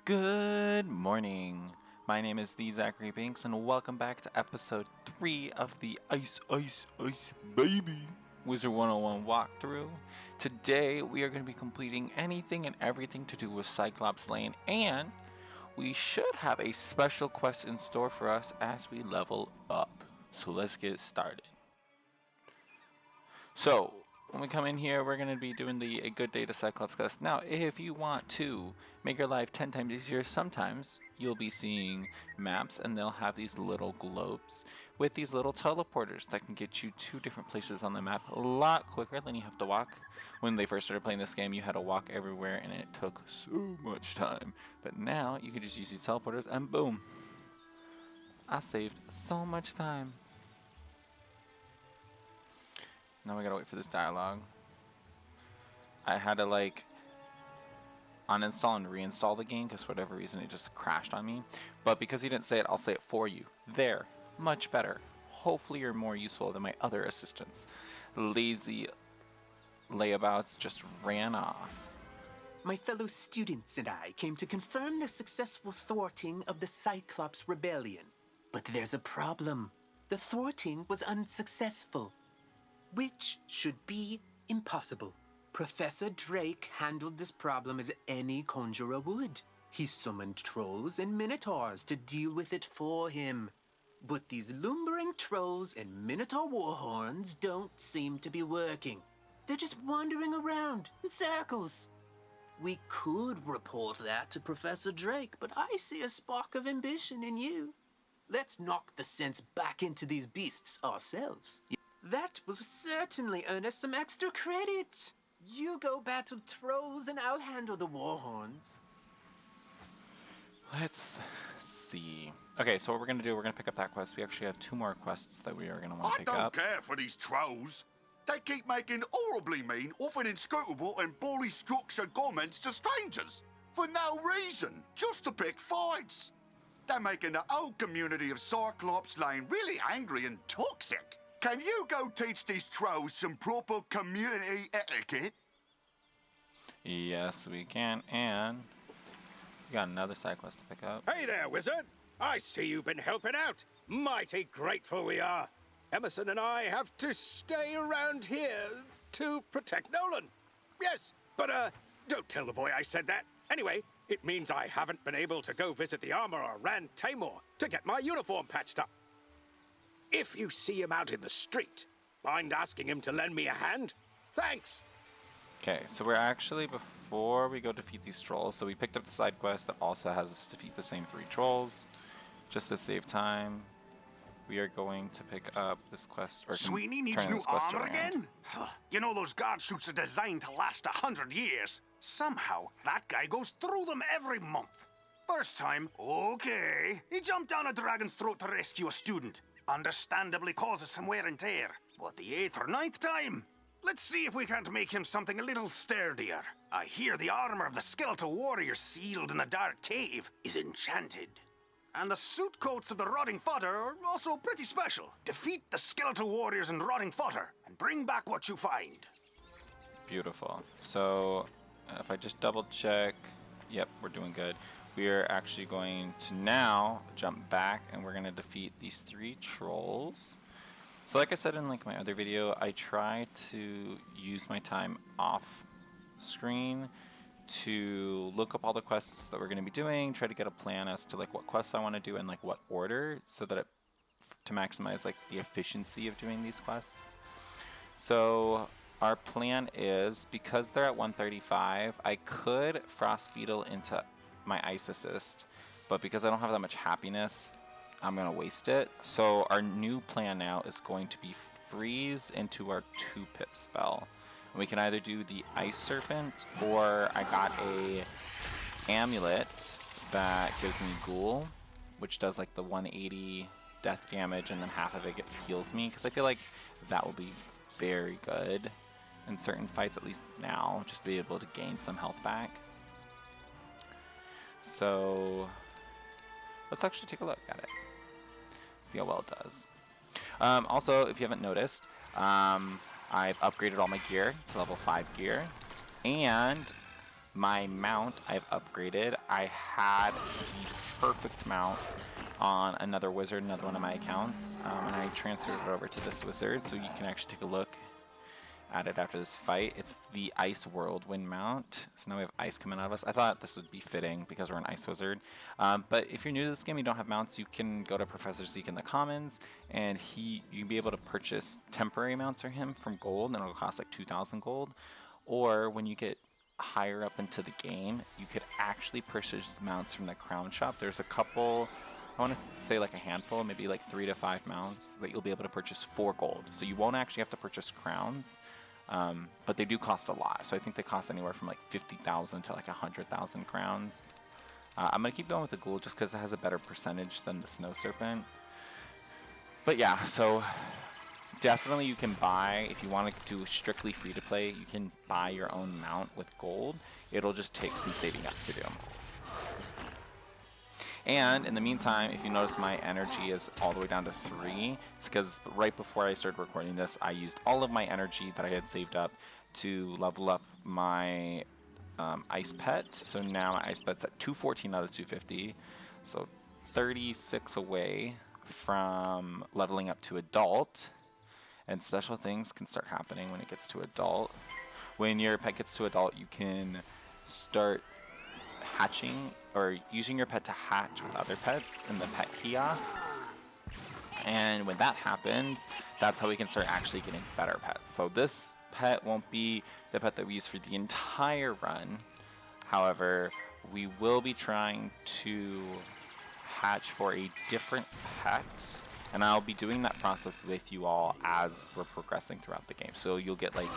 Good morning. My name is the Zachary Banks, and welcome back to episode 3 of the Ice Baby Wizard101 walkthrough. Today, we are going to be completing anything and everything to do with Cyclops Lane, and we should have a special quest in store for us as we level up. So let's get started. So, when we come in here, we're going to be doing the A Good Day to Cyclops quest. Now, if you want to make your life 10 times easier, sometimes you'll be seeing maps and they'll have these little globes with these little teleporters that can get you to different places on the map a lot quicker than you have to walk. When they first started playing this game, you had to walk everywhere and it took so much time. But now, you can just use these teleporters and boom. I saved so much time. Now we gotta wait for this dialogue. I had to uninstall and reinstall the game because for whatever reason it just crashed on me. But because he didn't say it, I'll say it for you. There. Much better. Hopefully you're more useful than my other assistants. Lazy layabouts just ran off. My fellow students and I came to confirm the successful thwarting of the Cyclops Rebellion. But there's a problem. The thwarting was unsuccessful, which should be impossible. Professor Drake handled this problem as any conjurer would. He summoned trolls and minotaurs to deal with it for him. But these lumbering trolls and minotaur warhorns don't seem to be working. They're just wandering around in circles. We could report that to Professor Drake, but I see a spark of ambition in you. Let's knock the sense back into these beasts ourselves. That will certainly earn us some extra credit. You go battle trolls and I'll handle the warhorns. Let's see. Okay, so what we're going to do, we're going to pick up that quest. We actually have 2 more quests that we are going to want to pick up. I don't care for these trolls. They keep making horribly mean, often inscrutable and poorly structured comments to strangers. For no reason, just to pick fights. They're making the whole community of Cyclops Lane really angry and toxic. Can you go teach these trolls some proper community etiquette? Yes, we can, and we got another side quest to pick up. Hey there, Wizard! I see you've been helping out. Mighty grateful we are. Emerson and I have to stay around here to protect Nolan. Yes, but don't tell the boy I said that. Anyway, it means I haven't been able to go visit the armorer Rand Tamor to get my uniform patched up. If you see him out in the street, mind asking him to lend me a hand? Thanks! Okay, so we're actually, before we go defeat these trolls, so we picked up the side quest that also has us defeat the same 3 trolls. Just to save time, we are going to pick up this quest, or Sweeney needs new armor again? You know those guard suits are designed to last 100 years. Somehow, that guy goes through them every month. First time, okay, he jumped down a dragon's throat to rescue a student. Understandably causes some wear and tear. But the 8th or 9th time? Let's see if we can't make him something a little sturdier. I hear the armor of the skeletal warrior sealed in the dark cave is enchanted. And the suit coats of the rotting fodder are also pretty special. Defeat the skeletal warriors and rotting fodder, and bring back what you find. Beautiful. So, if I just double check, yep, we're doing good. We are actually going to now jump back and we're going to defeat these 3 trolls. So like I said in my other video, I try to use my time off screen to look up all the quests that we're going to be doing, try to get a plan as to what quests I want to do and what order, so that to maximize the efficiency of doing these quests. So our plan is, because they're at 135, I could Frost Beetle into my Ice Assist, but because I don't have that much happiness, I'm going to waste it. So our new plan now is going to be Freeze into our 2-pip spell. And we can either do the Ice Serpent, or I got a amulet that gives me Ghoul, which does the 180 death damage and then half of it heals me, because I feel like that will be very good in certain fights, at least now, just be able to gain some health back. So let's actually take a look at it. See how well it does. Also, if you haven't noticed, I've upgraded all my gear to level 5 gear. And My mount I've upgraded. I had the perfect mount on another wizard, another one of my accounts, and I transferred it over to this wizard, so you can actually take a look at it after this fight. It's the Ice Whirlwind mount, so now we have ice coming out of us. I thought this would be fitting because we're an ice wizard, but if you're new to this game, you don't have mounts, you can go to Professor Zeke in the commons, and you can be able to purchase temporary mounts for him from gold, and it'll cost like 2,000 gold, or when you get higher up into the game, you could actually purchase mounts from the crown shop. There's a couple, I want to say like a handful, maybe like 3 to 5 mounts that you'll be able to purchase for gold. So you won't actually have to purchase crowns, but they do cost a lot. So I think they cost anywhere from like 50,000 to like 100,000 crowns. I'm going to keep going with the ghoul just because it has a better percentage than the snow serpent. But yeah, so definitely you can buy, if you want to do strictly free to play, you can buy your own mount with gold. It'll just take some saving up to do. And in the meantime, if you notice my energy is all the way down to 3, it's because right before I started recording this, I used all of my energy that I had saved up to level up my ice pet. So now my ice pet's at 214 out of 250, so 36 away from leveling up to adult. And special things can start happening when it gets to adult. When your pet gets to adult, you can start hatching or using your pet to hatch with other pets in the pet kiosk. And when that happens, that's how we can start actually getting better pets. So this pet won't be the pet that we use for the entire run. However, we will be trying to hatch for a different pet, and I'll be doing that process with you all as we're progressing throughout the game. So you'll get like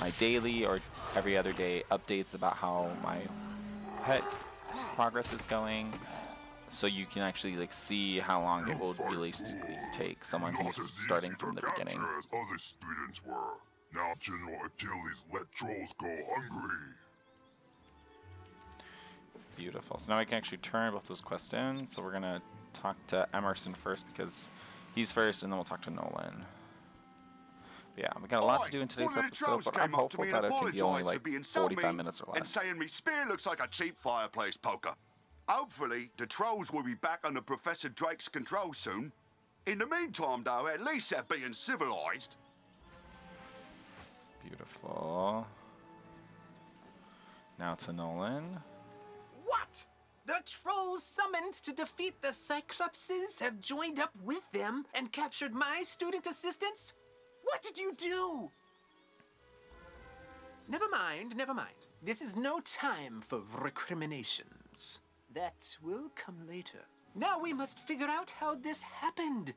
my daily or every other day updates about how my pet progress is going, so you can actually like see how long it will realistically take someone who's starting from the beginning. As other students were. Now General Akilles let trolls go hungry. Beautiful. So now we can actually turn both those quests in. So we're gonna talk to Emerson first because he's first, and then we'll talk to Nolan. But yeah, we got a lot to do in today's episode, but I'm hopeful that it can be only like 45 minutes or and less. saying me spear looks like a cheap fireplace poker. Hopefully, the trolls will be back under Professor Drake's control soon. In the meantime, though, at least they're being civilized. Beautiful. Now to Nolan. What? The trolls summoned to defeat the Cyclopses have joined up with them and captured my student assistants? What did you do? Never mind, never mind. This is no time for recriminations. That will come later. Now we must figure out how this happened.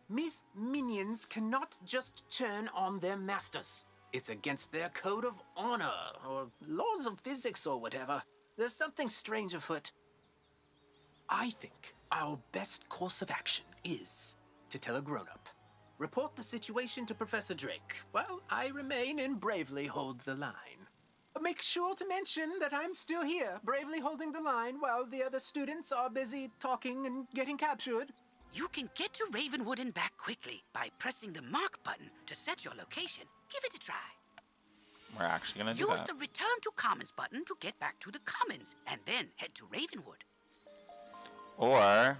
Myth minions cannot just turn on their masters. It's against their code of honor, or laws of physics, or whatever. There's something strange afoot. I think our best course of action is to tell a grown-up. Report the situation to Professor Drake, while I remain and bravely hold the line. Make sure to mention that I'm still here, bravely holding the line, while the other students are busy talking and getting captured. You can get to Ravenwood and back quickly by pressing the mark button to set your location. Give it a try. We're actually going to do Use that. the Return to Commons button to get back to the Commons, and then head to Ravenwood. Or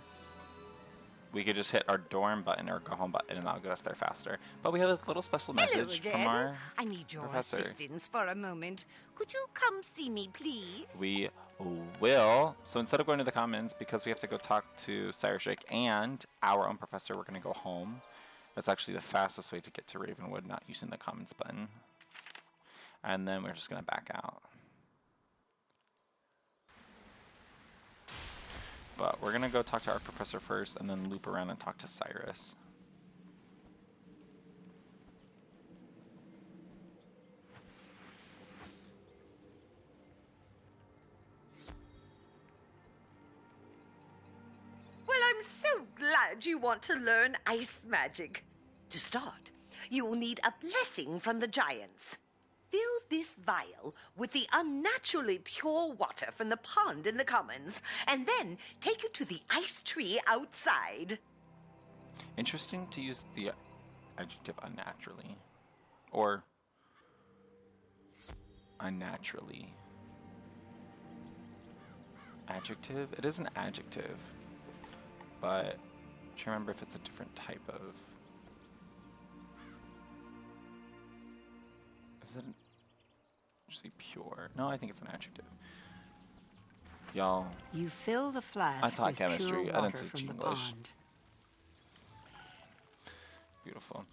we could just hit our dorm button or go home button, and that'll get us there faster. But we have a little special message from our I need your professor. assistance for a moment. Could you come see me, please? We will. So instead of going to the Commons, because we have to go talk to Cyrus Drake and our own professor, we're going to go home. That's actually the fastest way to get to Ravenwood, not using the Commons button. And then we're just going to back out. But we're going to go talk to our professor first and then loop around and talk to Cyrus. Well, I'm so glad you want to learn ice magic. To start, you will need a blessing from the giants. Fill this vial with the unnaturally pure water from the pond in the Commons, and then take it to the ice tree outside. Interesting to use the adjective unnaturally. Or unnaturally. adjective? It is an adjective, but I'm trying to remember if it's a different type of. Is it actually pure? No, I think it's an adjective. Y'all. You fill the flask I taught with chemistry. pure I water didn't from teach the English. pond. Beautiful.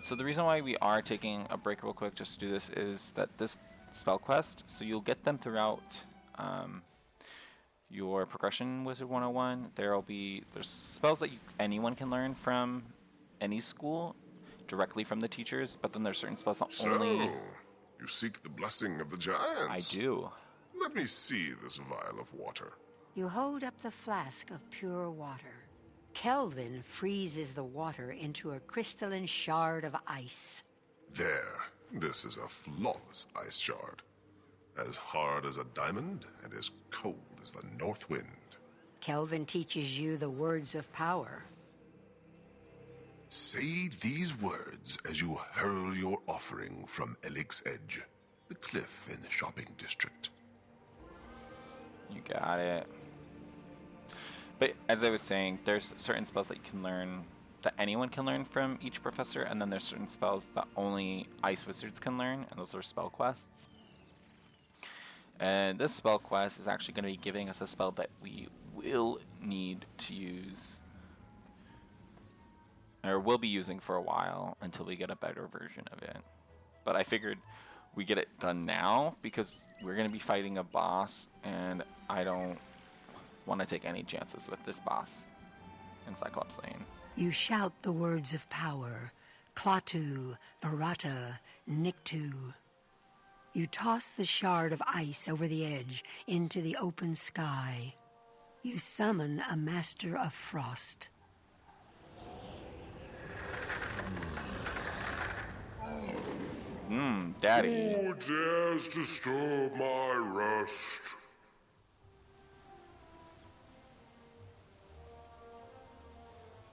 So the reason why we are taking a break real quick just to do this is that this spell quest, so you'll get them throughout your progression Wizard 101. There's spells that anyone can learn from any school directly from the teachers, but then there's certain spells that only... You seek the blessing of the giants? I do. Let me see this vial of water. You hold up the flask of pure water. Kelvin freezes the water into a crystalline shard of ice. There. This is a flawless ice shard. As hard as a diamond and as cold as the north wind. Kelvin teaches you the words of power. Say these words as you hurl your offering from Elix's Edge, the cliff in the shopping district. You got it. But as I was saying, there's certain spells that you can learn, that anyone can learn from each professor, and then there's certain spells that only ice wizards can learn, and those are spell quests. And this spell quest is actually going to be giving us a spell that we will need to use, or will be using for a while until we get a better version of it. But I figured we get it done now because we're going to be fighting a boss, and I don't want to take any chances with this boss in Cyclops Lane. You shout the words of power. Klaatu, Barata, Niktu. You toss the shard of ice over the edge into the open sky. You summon a master of frost. Daddy. Who dares disturb my rest?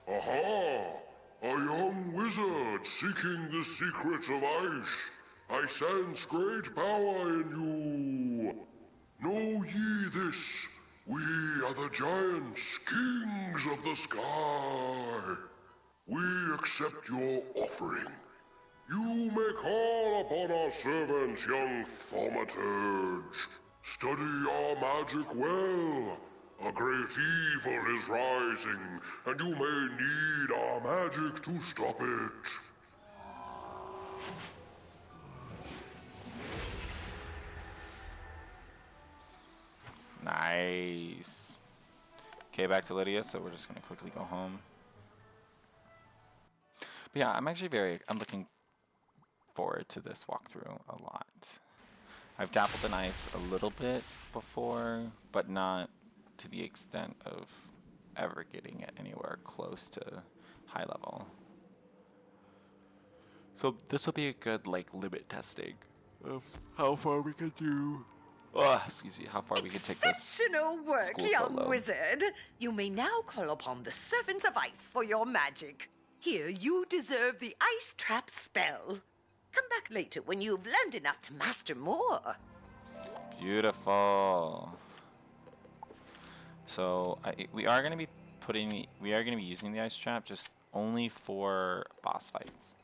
Aha! A young wizard seeking the secrets of ice. I sense great power in you. Know ye this? We are the giants, kings of the sky. We accept your offering. You may call upon our servants, young thaumaturge. Study our magic well. A great evil is rising, and you may need our magic to stop it. Nice. Okay, back to Lydia, so we're just going to quickly go home. But yeah, I'm looking forward to this walkthrough a lot. I've dabbled in ice a little bit before, but not to the extent of ever getting it anywhere close to high level. So this will be a good limit testing of how far we can do. Excuse me, how far we can take this. Exceptional work, school young solo. wizard. You may now call upon the servants of ice for your magic. Here, you deserve the ice trap spell. Come back later when you've learned enough to master more. Beautiful. So we are going to be using the ice trap just only for boss fights.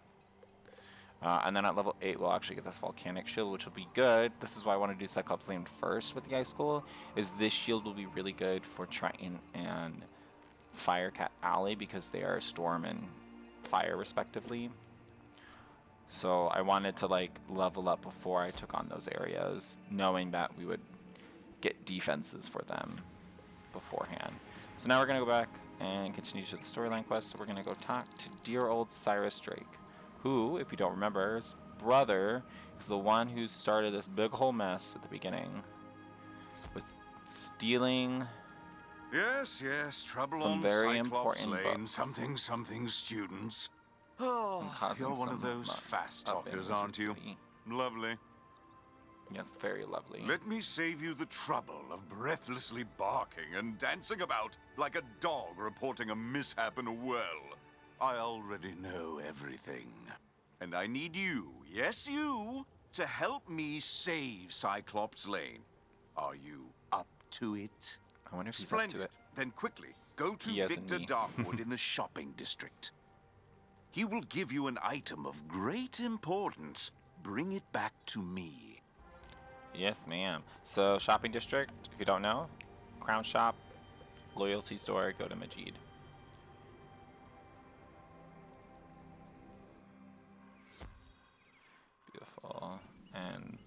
And then at level 8 we'll actually get this volcanic shield, which will be good. This is why I want to do Cyclops Lane first with the ice school, is this shield will be really good for Triton and Firecat Alley because they are storm and fire respectively. So I wanted to level up before I took on those areas, knowing that we would get defenses for them beforehand. So now we're going to go back and continue to the storyline quest. So we're going to go talk to dear old Cyrus Drake, who, if you don't remember, his brother is the one who started this big whole mess at the beginning with stealing Yes, trouble some on very Cyclops important Lane. books. Something students. Oh, causing you're one of some those muck fast up in talkers, Wizard aren't you? City. Lovely. Yes, very lovely. Let me save you the trouble of breathlessly barking and dancing about like a dog reporting a mishap in a well. I already know everything. And I need you, yes you, to help me save Cyclops Lane. Are you up to it? I wonder if he's Splendid. up to it. Then quickly, go to He has a Victor knee. Darkwood in the shopping district. He will give you an item of great importance. Bring it back to me. Yes, ma'am. So, shopping district, if you don't know, Crown Shop, Loyalty Store, go to Majid. Beautiful. And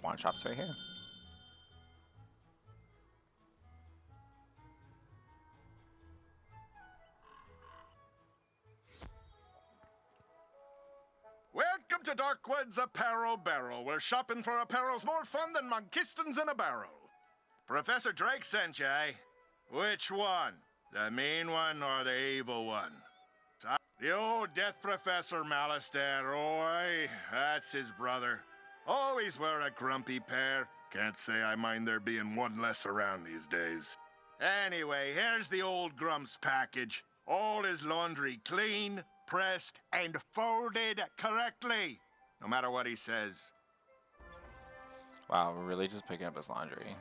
Wand Shop's right here. Welcome to Darkwood's Apparel Barrel, where shopping for apparel's more fun than monkistons in a barrel. Professor Drake sent you, eh? Which one? The mean one or the evil one? The old Death Professor Malistaire, oi, that's his brother. Always wear a grumpy pair. Can't say I mind there being one less around these days. Anyway, here's the old Grump's package. All his laundry clean, pressed, and folded correctly. No matter what he says. Wow, we're really just picking up his laundry.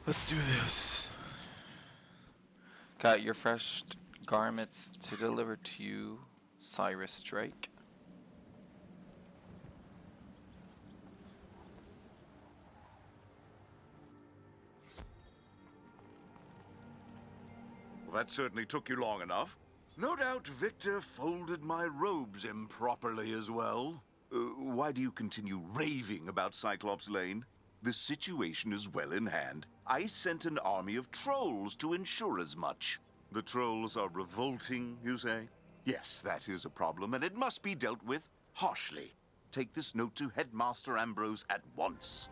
Let's do this. Got your fresh garments to deliver to you, Cyrus Drake. Well, that certainly took you long enough. No doubt Victor folded my robes improperly as well. Why do you continue raving about Cyclops Lane? The situation is well in hand. I sent an army of trolls to ensure as much. The trolls are revolting, you say? Yes, that is a problem, and it must be dealt with harshly. Take this note to Headmaster Ambrose at once.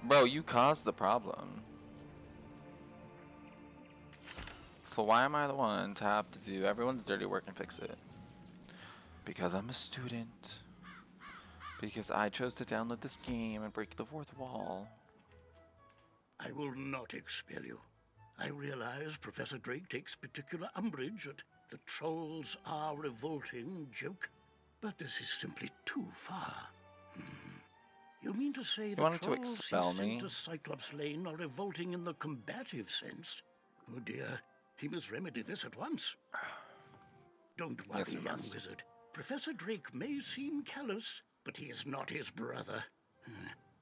Bro, you caused the problem. So why am I the one to have to do everyone's dirty work and fix it? Because I'm a student. Because I chose to download this game and break the fourth wall. I will not expel you. I realize Professor Drake takes particular umbrage at the trolls are revolting joke, but this is simply too far. You mean to say the wanted to trolls expel he sent me? to Cyclops Lane are revolting in the combative sense? Oh dear, he must remedy this at once. Don't worry, Yes, he young must. wizard. Professor Drake may seem callous, but he is not his brother.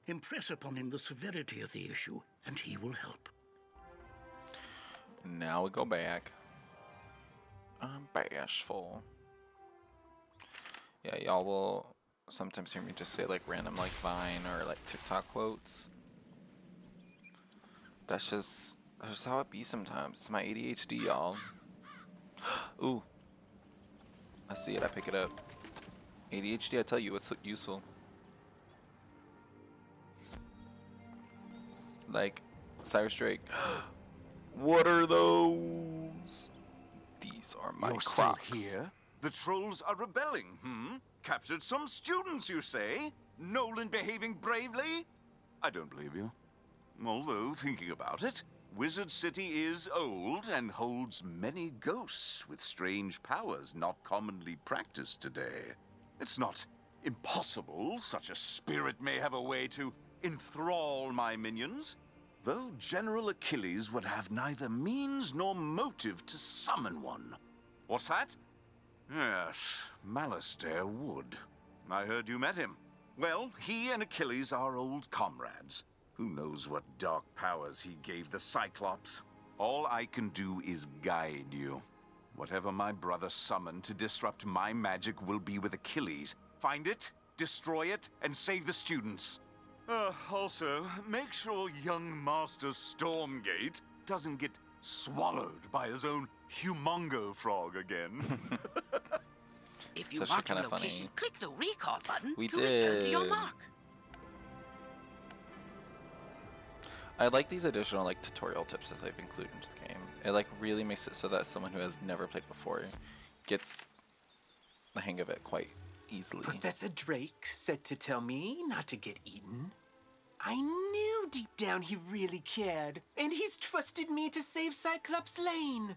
Impress upon him the severity of the issue, and he will help. Now we go back. I'm bashful. Yeah, y'all will sometimes hear me just say like random like Vine or like TikTok quotes. That's just how it be sometimes. It's my ADHD, y'all. Ooh. I see it, I pick it up. ADHD, I tell you, it's useful. Like Cyrus Drake. What are those? These are my You're Crocs. still here? The trolls are rebelling, Captured some students, you say? Nolan behaving bravely? I don't believe you. Although, thinking about it, Wizard City is old and holds many ghosts with strange powers not commonly practiced today. It's not impossible such a spirit may have a way to enthrall my minions, though General Akilles would have neither means nor motive to summon one. What's that? Yes, Malistaire would. I heard you met him. Well, he and Akilles are old comrades. Who knows what dark powers he gave the Cyclops? All I can do is guide you. Whatever my brother summoned to disrupt my magic will be with Akilles. Find it, destroy it, and save the students. Also, make sure young Master Stormgate doesn't get swallowed by his own humongo frog again. If you It's mark actually your kind of location, funny. click the recall button We to return to your did. mark. I like these additional like tutorial tips that they've included into the game. It like really makes it so that someone who has never played before gets the hang of it quite easily. Professor Drake said to tell me not to get eaten. I knew deep down he really cared, and he's trusted me to save Cyclops Lane.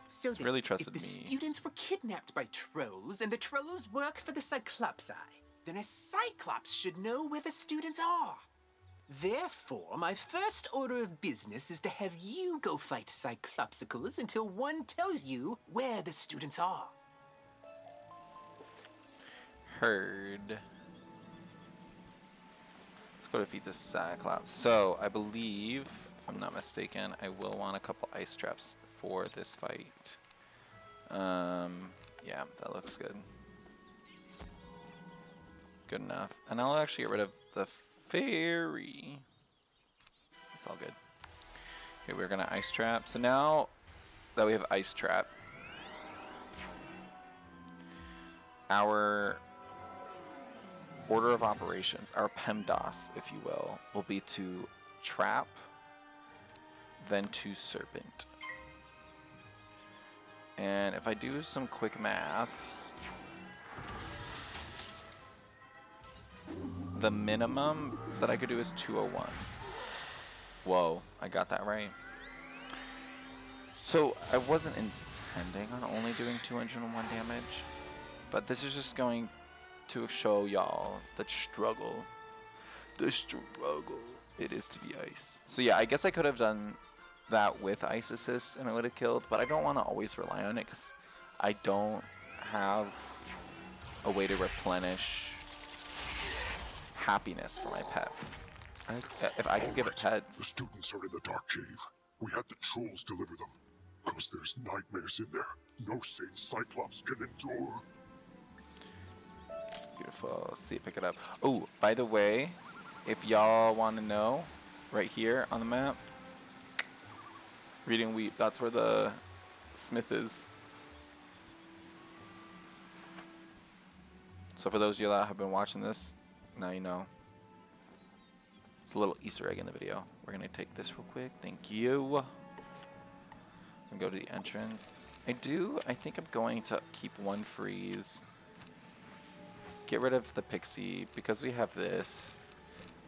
So He's then, really trusted if the me. students were kidnapped by trolls and the trolls work for the Cyclopsi, then a Cyclops should know where the students are. Therefore, my first order of business is to have you go fight Cyclopsicles until one tells you where the students are. Heard. Let's go defeat this Cyclops. So, I believe, if I'm not mistaken, I will want a couple ice traps for this fight. Yeah, that looks good. Good enough. And I'll actually get rid of the fairy. It's all good. Okay, we're gonna ice trap. So now that we have ice trap, our order of operations, our PEMDAS, if you will be to trap, then to serpent. And if I do some quick maths, the minimum that I could do is 201. Whoa, I got that right. So I wasn't intending on only doing 201 damage, but this is just going to show y'all the struggle it is to be ice. So yeah, I guess I could have done that with ice assist and it would have killed, but I don't want to always rely on it because I don't have a way to replenish happiness for my pet. If I could give it The pets. students are in the dark cave. We had the trolls deliver them. Cause there's nightmares in there. No sane Cyclops can endure. Beautiful. See it, pick it up. Oh, by the way, if y'all want to know, right here on the map, Reading Wheat, that's where the smith is. So for those of you that have been watching this, now you know. It's a little Easter egg in the video. We're going to take this real quick. Thank you. And go to the entrance. I think I'm going to keep one freeze. Get rid of the pixie because we have this.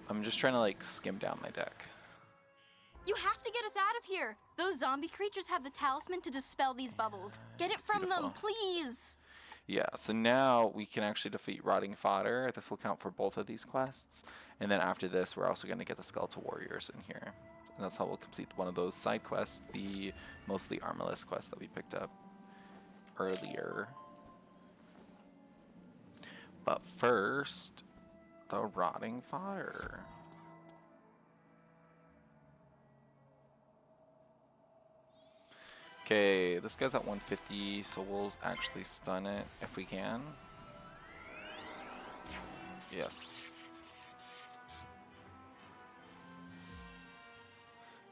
I'm just trying to like skim down my deck. You have to get us out of here. Those zombie creatures have the talisman to dispel these bubbles. Get it from them, please. Yeah, so now we can actually defeat Rotting Fodder. This will count for both of these quests. And then after this, we're also going to get the Skeletal Warriors in here. And that's how we'll complete one of those side quests, the mostly armorless quest that we picked up earlier. But first, the Rotting Fodder. Okay, this guy's at 150, so we'll actually stun it if we can. Yes.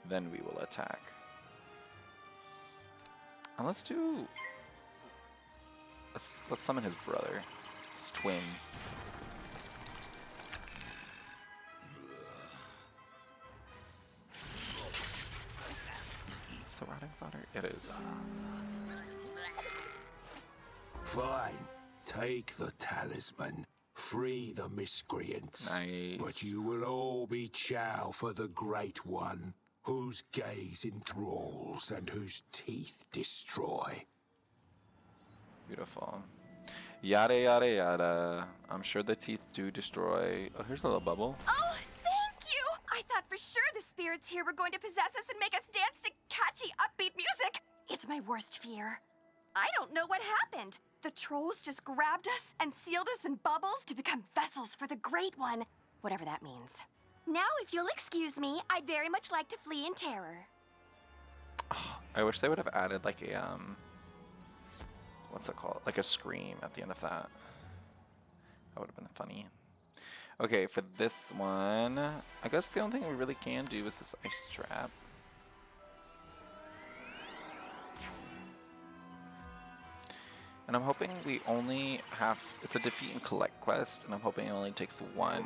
Then we will attack. And let's summon his brother, his twin. The Rotting Fodder? It is. Fine. Take the talisman. Free the miscreants. Nice. But you will all be chow for the Great One, whose gaze enthralls and whose teeth destroy. Beautiful. Yada yada yada. I'm sure the teeth do destroy. Oh, here's a little bubble. Oh, thank you! I thought for sure the spirits here were going to possess us and make us dance to catchy, upbeat music. It's my worst fear. I don't know what happened. The trolls just grabbed us and sealed us in bubbles to become vessels for the Great One, whatever that means. Now, if you'll excuse me, I'd very much like to flee in terror. Oh, I wish they would have added like a what's it called? Like a scream at the end of that. That would have been funny. Okay, for this one, I guess the only thing we really can do is this ice trap. And I'm hoping we only have... It's a defeat and collect quest, and I'm hoping it only takes one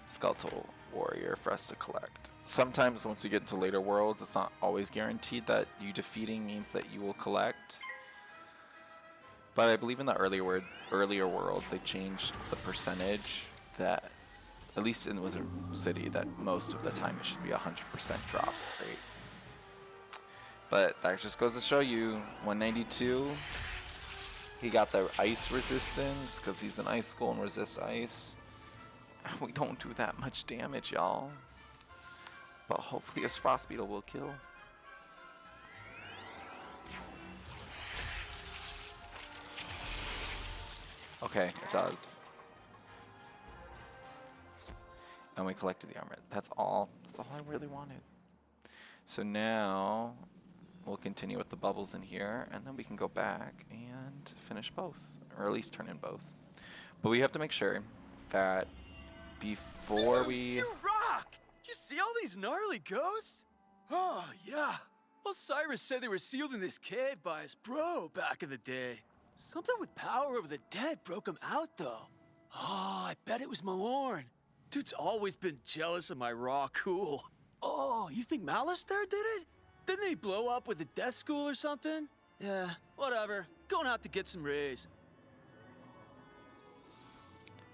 skeletal warrior for us to collect. Sometimes once you get into later worlds, it's not always guaranteed that you defeating means that you will collect. But I believe in the earlier worlds, they changed the percentage that, at least in Wizard City, that most of the time it should be 100% drop rate. But that just goes to show you, 192, he got the ice resistance, because he's an ice skull and resist ice. We don't do that much damage, y'all. But hopefully his frost beetle will kill. Okay, it does. And we collected the armor. That's all I really wanted. So now we'll continue with the bubbles in here, and then we can go back and finish both, or at least turn in both. But we have to make sure that before we... You rock! Did you see all these gnarly ghosts? Oh, yeah. Well, Cyrus said they were sealed in this cave by his bro back in the day. Something with power over the dead broke him out, though. Oh, I bet it was Malorn. Dude's always been jealous of my raw cool. Oh, you think Malice there did it? Didn't he blow up with the death school or something? Yeah, whatever. Going out to get some rays.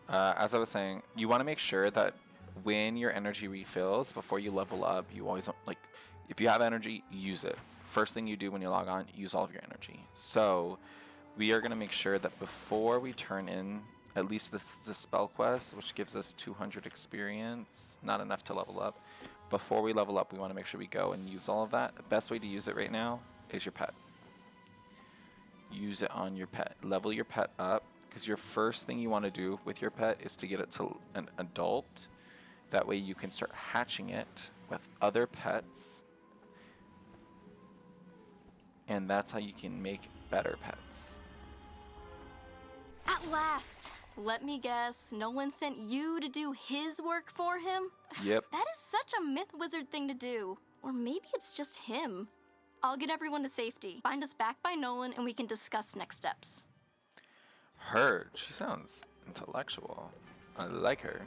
As I was saying, you want to make sure that when your energy refills, before you level up, you always, like, if you have energy, use it. First thing you do when you log on, use all of your energy. So we are going to make sure that before we turn in at least the spell quest, which gives us 200 experience, not enough to level up. Before we level up, we want to make sure we go and use all of that. The best way to use it right now is your pet. Use it on your pet. Level your pet up, because your first thing you want to do with your pet is to get it to an adult. That way you can start hatching it with other pets. And that's how you can make better pets. At last! Let me guess, Nolan sent you to do his work for him? Yep. That is such a myth wizard thing to do. Or maybe it's just him. I'll get everyone to safety. Find us back by Nolan and we can discuss next steps. Heard. She sounds intellectual. I like her.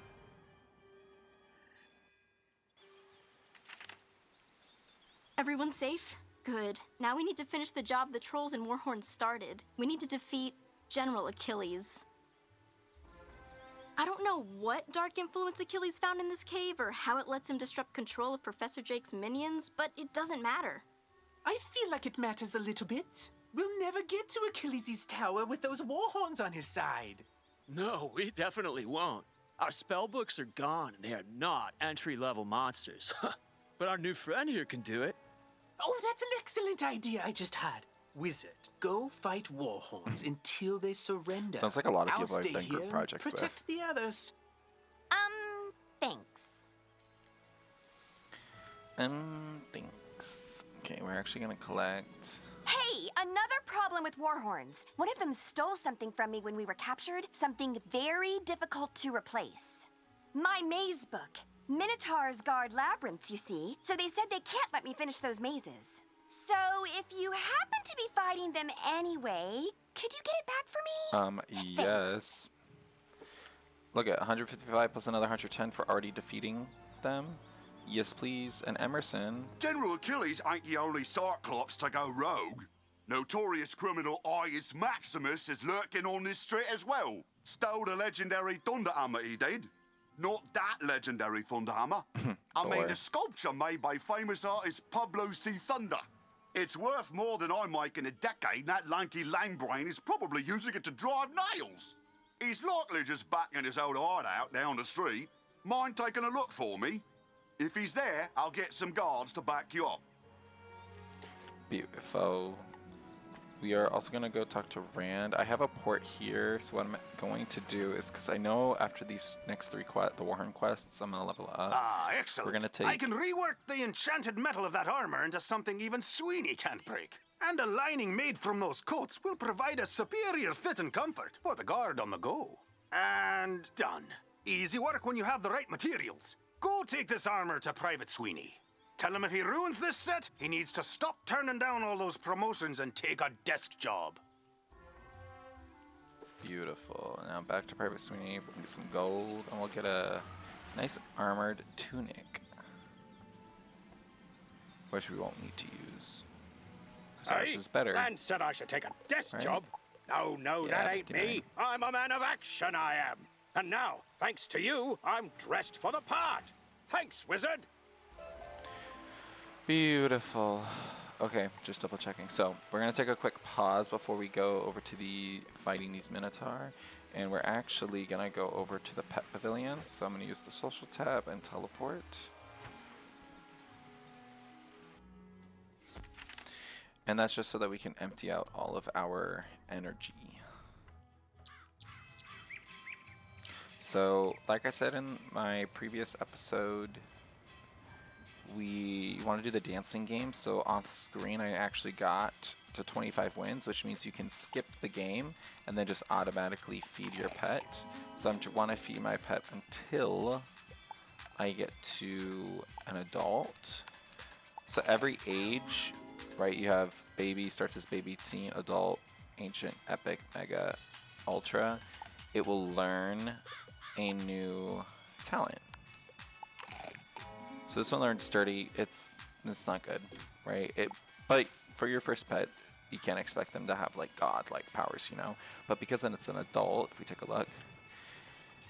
Everyone safe? Good. Now we need to finish the job the trolls and Warhorn started. We need to defeat General Akilles. I don't know what dark influence Akilles found in this cave or how it lets him disrupt control of Professor Drake's minions, but it doesn't matter. I feel like it matters a little bit. We'll never get to Achilles' tower with those Warhorns on his side. No, we definitely won't. Our spellbooks are gone and they are not entry-level monsters. But our new friend here can do it. Oh, that's an excellent idea I just had. Wizard, go fight Warhorns until they surrender. Sounds like a lot of people I'll I've stay done group here, projects with. protect the others. Thanks. Thanks. Okay, we're actually gonna collect. Hey, another problem with Warhorns. One of them stole something from me when we were captured, something very difficult to replace. My maze book. Minotaurs guard labyrinths, you see, so they said they can't let me finish those mazes. So, if you happen to be fighting them anyway, could you get it back for me? Yes. Look at 155 plus another 110 for already defeating them. Yes, please. And Emerson. General Achilles ain't the only Cyclops to go rogue. Notorious criminal Ius Maximus is lurking on this street as well. Stole the legendary Thunder Hammer, he did. Not that legendary Thunder Hammer. I mean the sculpture made by famous artist Pablo C. Thunder. It's worth more than I make in a decade, and that lanky lame brain is probably using it to drive nails. He's likely just backing his old heart out down the street. Mind taking a look for me? If he's there, I'll get some guards to back you up. Beautiful. We are also going to go talk to Rand. I have a port here, so what I'm going to do is, because I know after these next three the Warhorn quests, I'm going to level up. Ah, excellent. We're going to take... I can rework the enchanted metal of that armor into something even Sweeney can't break. And a lining made from those coats will provide a superior fit and comfort for the guard on the go. And done. Easy work when you have the right materials. Go take this armor to Private Sweeney. Tell him if he ruins this set, he needs to stop turning down all those promotions and take a desk job. Beautiful. Now back to private sweep. We'll get some gold, and we'll get a nice armored tunic, which we won't need to use. Because ours is better. Man said I should take a desk Right? job. No, no, Yeah, that ain't 59. me. I'm a man of action, I am. And now, thanks to you, I'm dressed for the part. Thanks, wizard. Beautiful. Okay, just double checking. So we're gonna take a quick pause before we go over to the fighting these Minotaur, and we're actually gonna go over to the pet pavilion. So I'm gonna use the social tab and teleport. And that's just so that we can empty out all of our energy. So, like I said in my previous episode, we want to do the dancing game. So off screen, I actually got to 25 wins, which means you can skip the game and then just automatically feed your pet. So I want to feed my pet until I get to an adult. So every age, right, you have baby, starts as baby, teen, adult, ancient, epic, mega, ultra. It will learn a new talent. So this one learned sturdy. It's not good, right? But for your first pet, you can't expect them to have like god-like powers, you know. But because then it's an adult, if we take a look,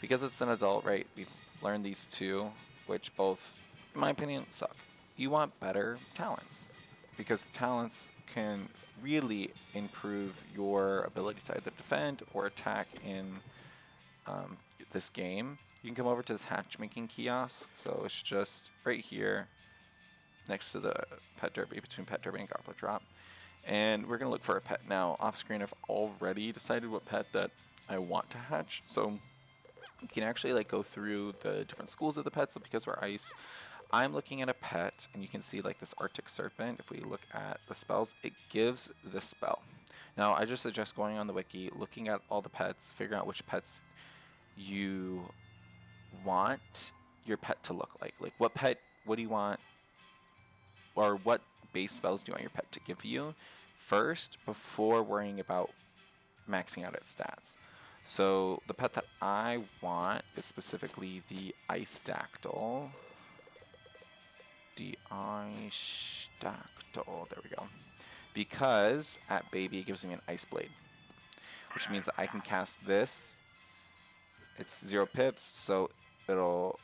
because it's an adult, right? We've learned these two, which both, in my opinion, suck. You want better talents, because talents can really improve your ability to either defend or attack in this game. You can come over to this hatchmaking kiosk. So it's just right here next to the pet derby, between pet derby and goblet drop. And we're going to look for a pet. Now, off screen, I've already decided what pet that I want to hatch. So you can actually like go through the different schools of the pets. So because we're ice, I'm looking at a pet, and you can see like this Arctic Serpent. If we look at the spells, it gives this spell. Now, I just suggest going on the wiki, looking at all the pets, figuring out which pets you want your pet to look like. Like what do you want, or what base spells do you want your pet to give you first before worrying about maxing out its stats. So the pet that I want is specifically the Ice Dactyl. The Ice Dactyl, there we go. Because at baby it gives me an Ice Blade, which means that I can cast this. It's 0 pips, so it'll,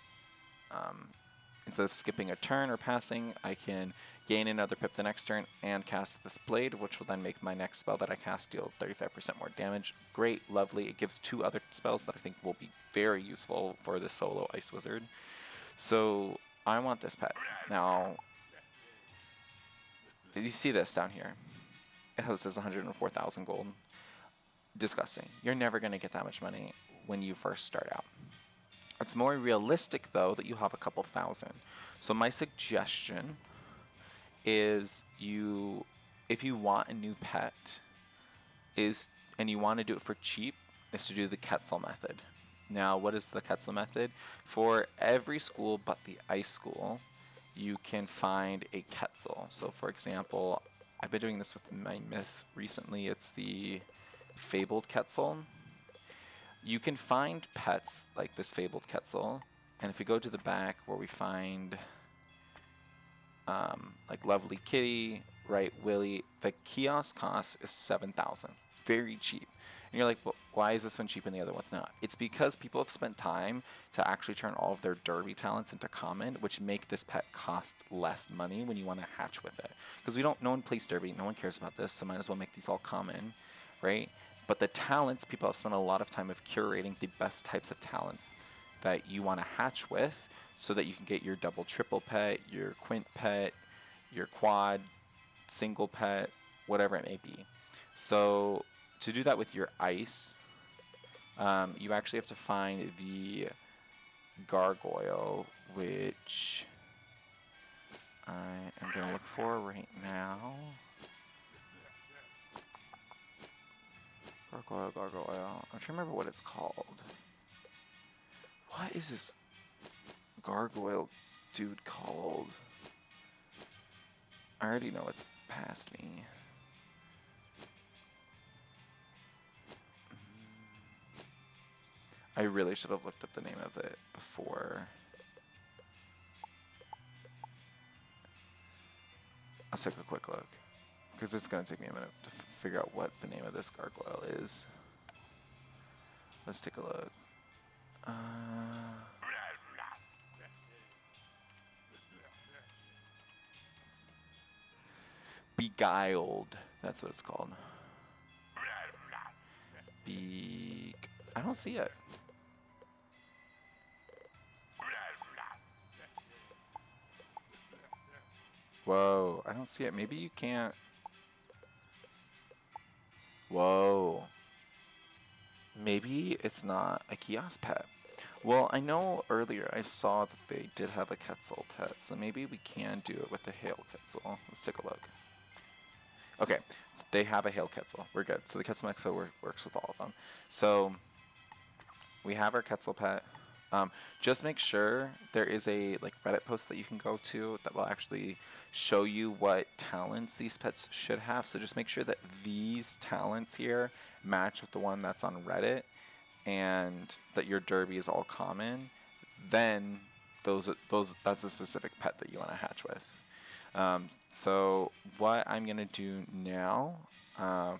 instead of skipping a turn or passing, I can gain another pip the next turn and cast this blade, which will then make my next spell that I cast deal 35% more damage. Great, lovely. It gives 2 other spells that I think will be very useful for the solo Ice Wizard. So I want this pet. Now, you see this down here. It says 104,000 gold. Disgusting. You're never going to get that much money when you first start out. It's more realistic, though, that you have a couple thousand. So my suggestion is if you want a new pet, and you want to do it for cheap, is to do the Quetzal method. Now, what is the Quetzal method? For every school but the Ice School, you can find a Quetzal. So, for example, I've been doing this with my myth recently. It's the Fabled Quetzal. You can find pets like this Fabled Quetzal, and if we go to the back where we find like Lovely Kitty, right, Willy, the kiosk cost is 7,000. Very cheap. And you're like, well, why is this one cheap and the other one's not? It's because people have spent time to actually turn all of their derby talents into common, which make this pet cost less money when you want to hatch with it. Because no one plays derby, no one cares about this, so might as well make these all common, right? But the talents, people have spent a lot of time of curating the best types of talents that you want to hatch with, so that you can get your double triple pet, your quint pet, your quad single pet, whatever it may be. So to do that with your ice, you actually have to find the gargoyle, which I am going to look for right now. Gargoyle. I'm trying to remember what it's called. What is this gargoyle dude called? I already know it's past me. I really should have looked up the name of it before. I'll take a quick look, because it's going to take me a minute to figure out what the name of this gargoyle is. Let's take a look. Beguiled. That's what it's called. I don't see it. Whoa, I don't see it. Maybe you can't. Whoa. Maybe it's not a kiosk pet. Well, I know earlier I saw that they did have a Quetzal pet, so maybe we can do it with the Hail Quetzal. Let's take a look. Okay, so they have a Hail Quetzal. We're good. So the Quetzal Mexo works with all of them. So we have our Quetzal pet. Just make sure there is a Reddit post that you can go to that will actually show you what talents these pets should have. So just make sure that these talents here match with the one that's on Reddit, and that your derby is all common. Then that's a specific pet that you want to hatch with. So what I'm gonna do now, I'm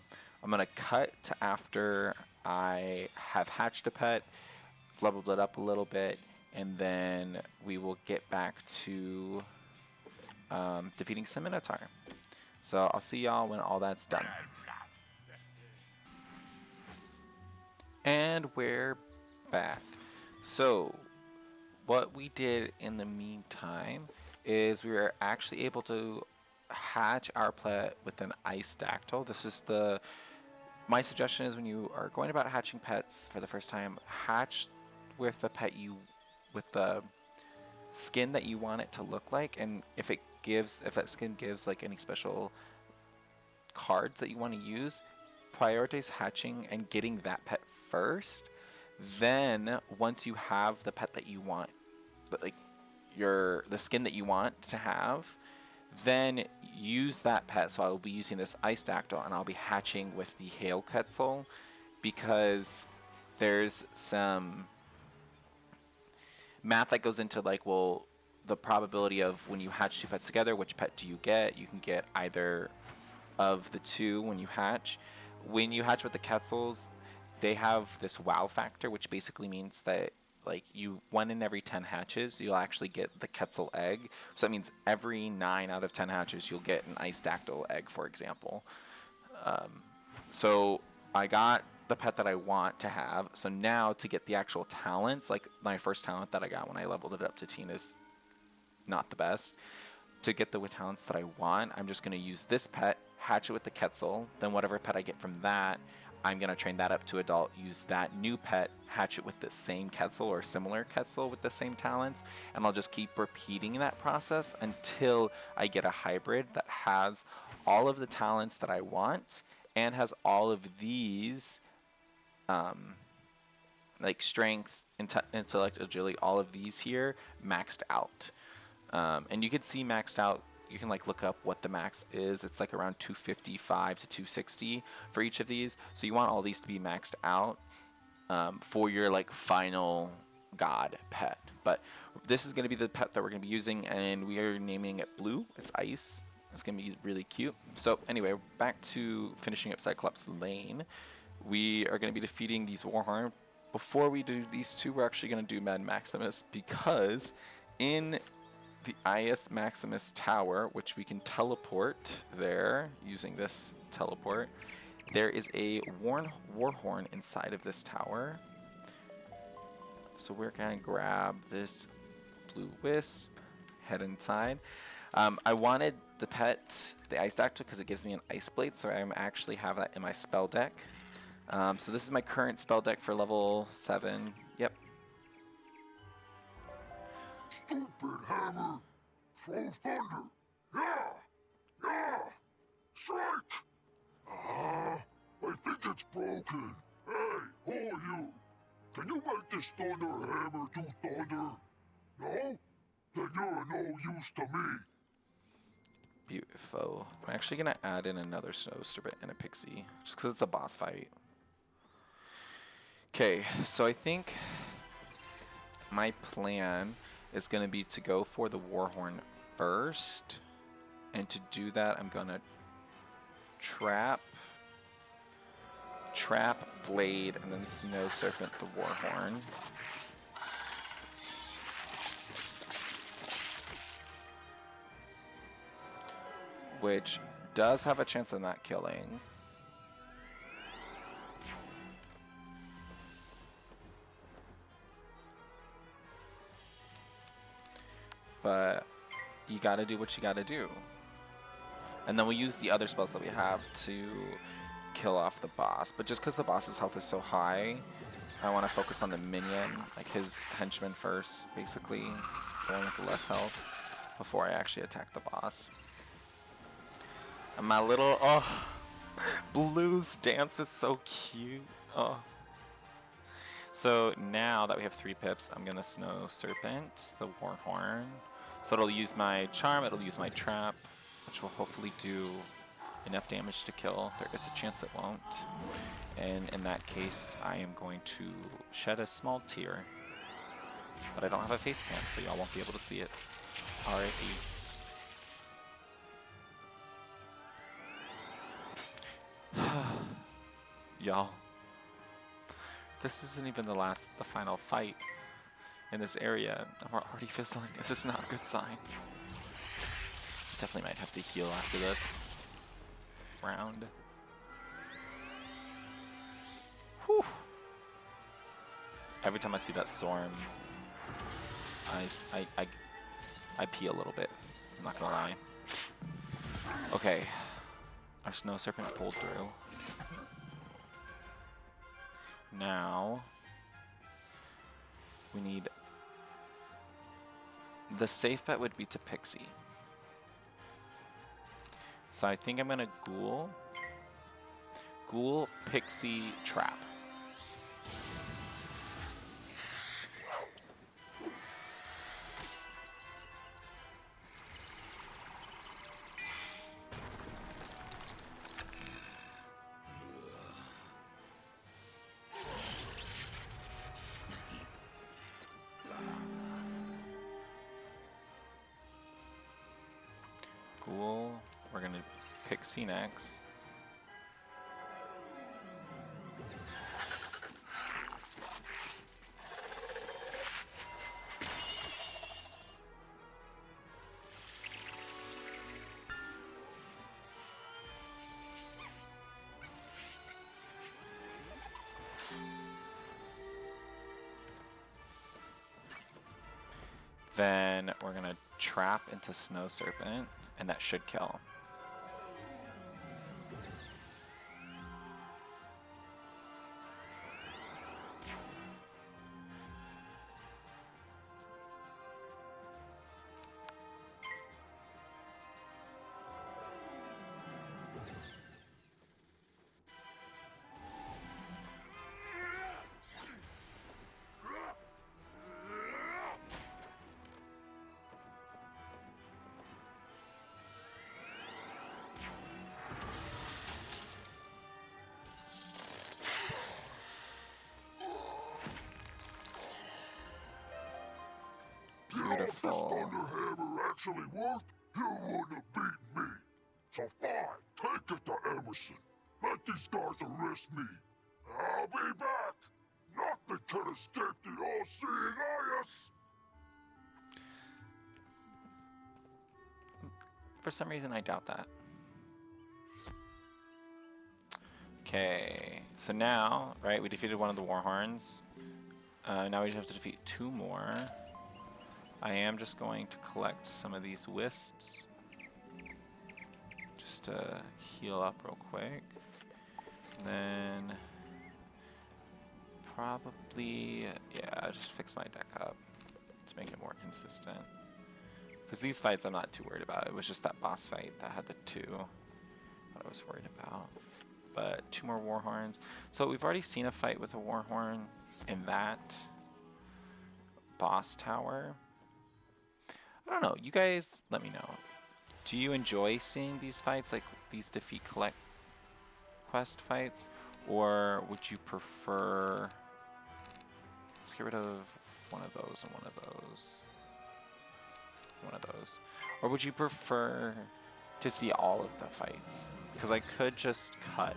gonna cut to after I have hatched a pet, leveled it up a little bit, and then we will get back to defeating some Minotaur. So I'll see y'all when all that's done. And we're back. So what we did in the meantime is we were actually able to hatch our pet with an ice dactyl. This is my suggestion is when you are going about hatching pets for the first time, hatch with the pet with the skin that you want it to look like, and if that skin gives like any special cards that you want to use, prioritize hatching and getting that pet first. Then once you have the pet that you want, the skin that you want to have, then use that pet. So I will be using this ice dactyl, and I'll be hatching with the Hail Quetzal, because there's some math that goes into the probability of when you hatch two pets together, which pet do you get? You can get either of the two when you hatch. When you hatch with the Quetzals, they have this wow factor, which basically means that 1 in every 10 hatches, you'll actually get the Quetzal egg. So that means every 9 out of 10 hatches, you'll get an ice dactyl egg, for example. So I got the pet that I want to have. So now to get the actual talents, my first talent that I got when I leveled it up to teen is not the best. To get the talents that I want, I'm just going to use this pet, hatch it with the Quetzal, then whatever pet I get from that, I'm going to train that up to adult, use that new pet, hatch it with the same Quetzal or similar Quetzal with the same talents, and I'll just keep repeating that process until I get a hybrid that has all of the talents that I want and has all of these strength, intellect, agility, all of these here maxed out. And you can see maxed out, you can look up what the max is. It's around 255 to 260 for each of these. So you want all these to be maxed out for your final god pet. But this is going to be the pet that we're going to be using, and we are naming it Blue. It's ice. It's going to be really cute. So anyway, back to finishing up Cyclops Lane. We are going to be defeating these Warhorn. Before we do these two, we're actually going to do Mad Maximus, because in the IS Maximus Tower, which we can teleport there using this teleport, there is a Warhorn inside of this tower. So we're going to grab this Blue Wisp, head inside. I wanted the pet, the Ice Doctor, because it gives me an Ice Blade, so I actually have that in my spell deck. So this is my current spell deck for level 7. Yep. Stupid hammer! Throw thunder! Yeah! Yeah! Strike! I think it's broken. Hey, who are you? Can you make this thunder hammer do thunder? No? Then you're no use to me. Beautiful. I'm actually going to add in another Snow Serpent and a Pixie, just because it's a boss fight. Okay, so I think my plan is going to be to go for the Warhorn first. And to do that, I'm going to trap Blade, and then Snow Serpent the Warhorn. Which does have a chance of not killing. But you gotta do what you gotta do. And then we'll use the other spells that we have to kill off the boss. But just because the boss's health is so high, I want to focus on the minion, like his henchman first, basically, the one with the less health, before I actually attack the boss. And my little, Blue's dance is so cute. Oh. So now that we have 3 pips, I'm gonna Snow Serpent the Warhorn. So it'll use my charm, it'll use my trap, which will hopefully do enough damage to kill. There is a chance it won't. And in that case, I am going to shed a small tear. But I don't have a face cam, so y'all won't be able to see it. R.I.P. Y'all, this isn't even the final fight in this area. I'm already fizzling. This is not a good sign. Definitely might have to heal after this round. Whew. Every time I see that storm, I pee a little bit. I'm not gonna lie. Okay, our Snow Serpent pulled through. Now we need, the safe bet would be to Pixie. So I think I'm gonna Ghoul, Pixie, Trap. Ghoul, we're gonna Pixie next. Then we're gonna trap into Snow Serpent, and that should kill. If this Thunderhammer actually worked, you wouldn't have beaten me. So fine, take it to Emerson. Let these guys arrest me. I'll be back. Nothing can escape the all-seeing eyes. For some reason, I doubt that. Okay, so now, right, we defeated one of the Warhorns. Now we just have to defeat 2 more. I am just going to collect some of these wisps just to heal up real quick. And then probably, yeah, just fix my deck up to make it more consistent. Because these fights I'm not too worried about. It was just that boss fight that had the 2 that I was worried about. But 2 more Warhorns. So we've already seen a fight with a Warhorn in that boss tower. I don't know. You guys let me know. Do you enjoy seeing these fights, like these defeat collect quest fights? Or would you prefer Let's get rid of one of those and one of those. One of those. Or would you prefer to see all of the fights? Because I could just cut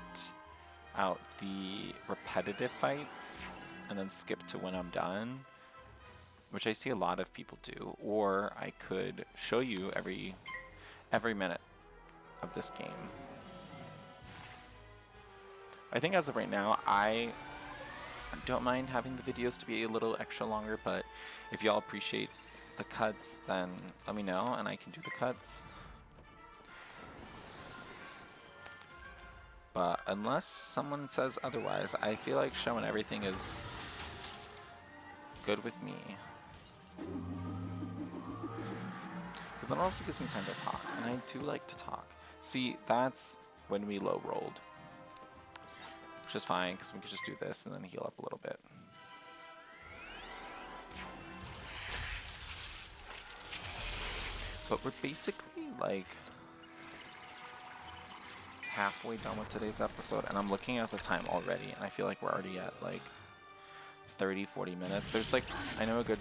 out the repetitive fights and then skip to when I'm done, which I see a lot of people do. Or I could show you every minute of this game. I think as of right now, I don't mind having the videos to be a little extra longer, but if y'all appreciate the cuts, then let me know and I can do the cuts. But unless someone says otherwise, I feel like showing everything is good with me. Because then it also gives me time to talk, and I do like to talk. See, that's when we low rolled. Which is fine, because we can just do this and then heal up a little bit. But we're basically like halfway done with today's episode, and I'm looking at the time already, and I feel like we're already at like 30-40 minutes. There's like, I know, a good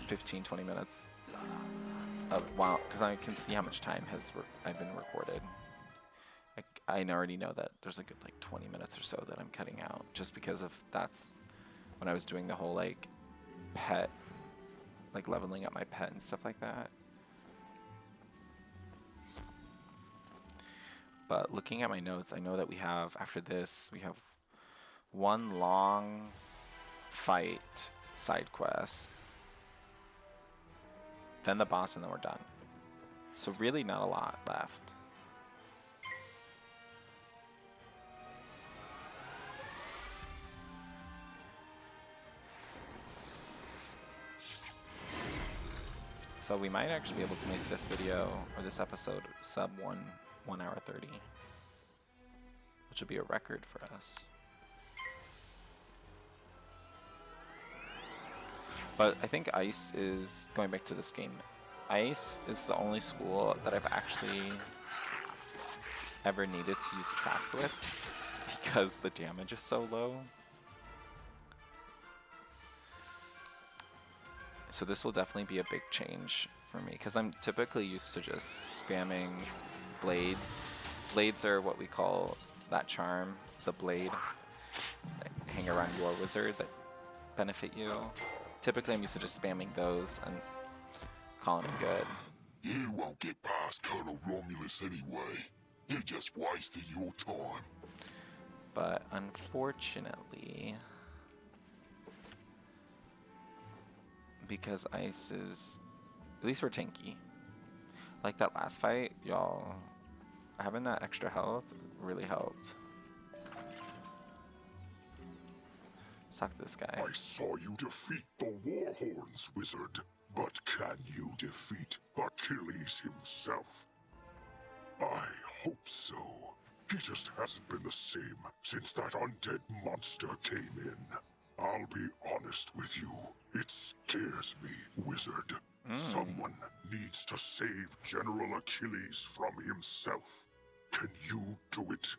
15-20 minutes of, wow, because I can see how much time I've been recorded. I already know that there's a good like 20 minutes or so that I'm cutting out, just because of that's when I was doing the whole like pet, like leveling up my pet and stuff like that. But looking at my notes, I know that we have, after this, we have one long fight side quest, then the boss, and then we're done. So really not a lot left. So we might actually be able to make this video, or this episode, sub 1 hour 30, which would be a record for us. But I think Ice is, going back to this game, Ice is the only school that I've actually ever needed to use traps with, because the damage is so low. So this will definitely be a big change for me, because I'm typically used to just spamming blades. Blades are what we call that charm. It's a blade that hang around your wizard that benefit you. Typically I'm used to just spamming those and calling it good. You won't get past Colonel Romulus anyway. You just wasted your time. But unfortunately, because Ice is, at least we're tanky. Like that last fight, y'all, having that extra health really helped. Let's talk to this guy. I saw you defeat the Warhorns, wizard. But can you defeat Akilles himself? I hope so. He just hasn't been the same since that undead monster came in. I'll be honest with you. It scares me, wizard. Someone needs to save General Akilles from himself. Can you do it?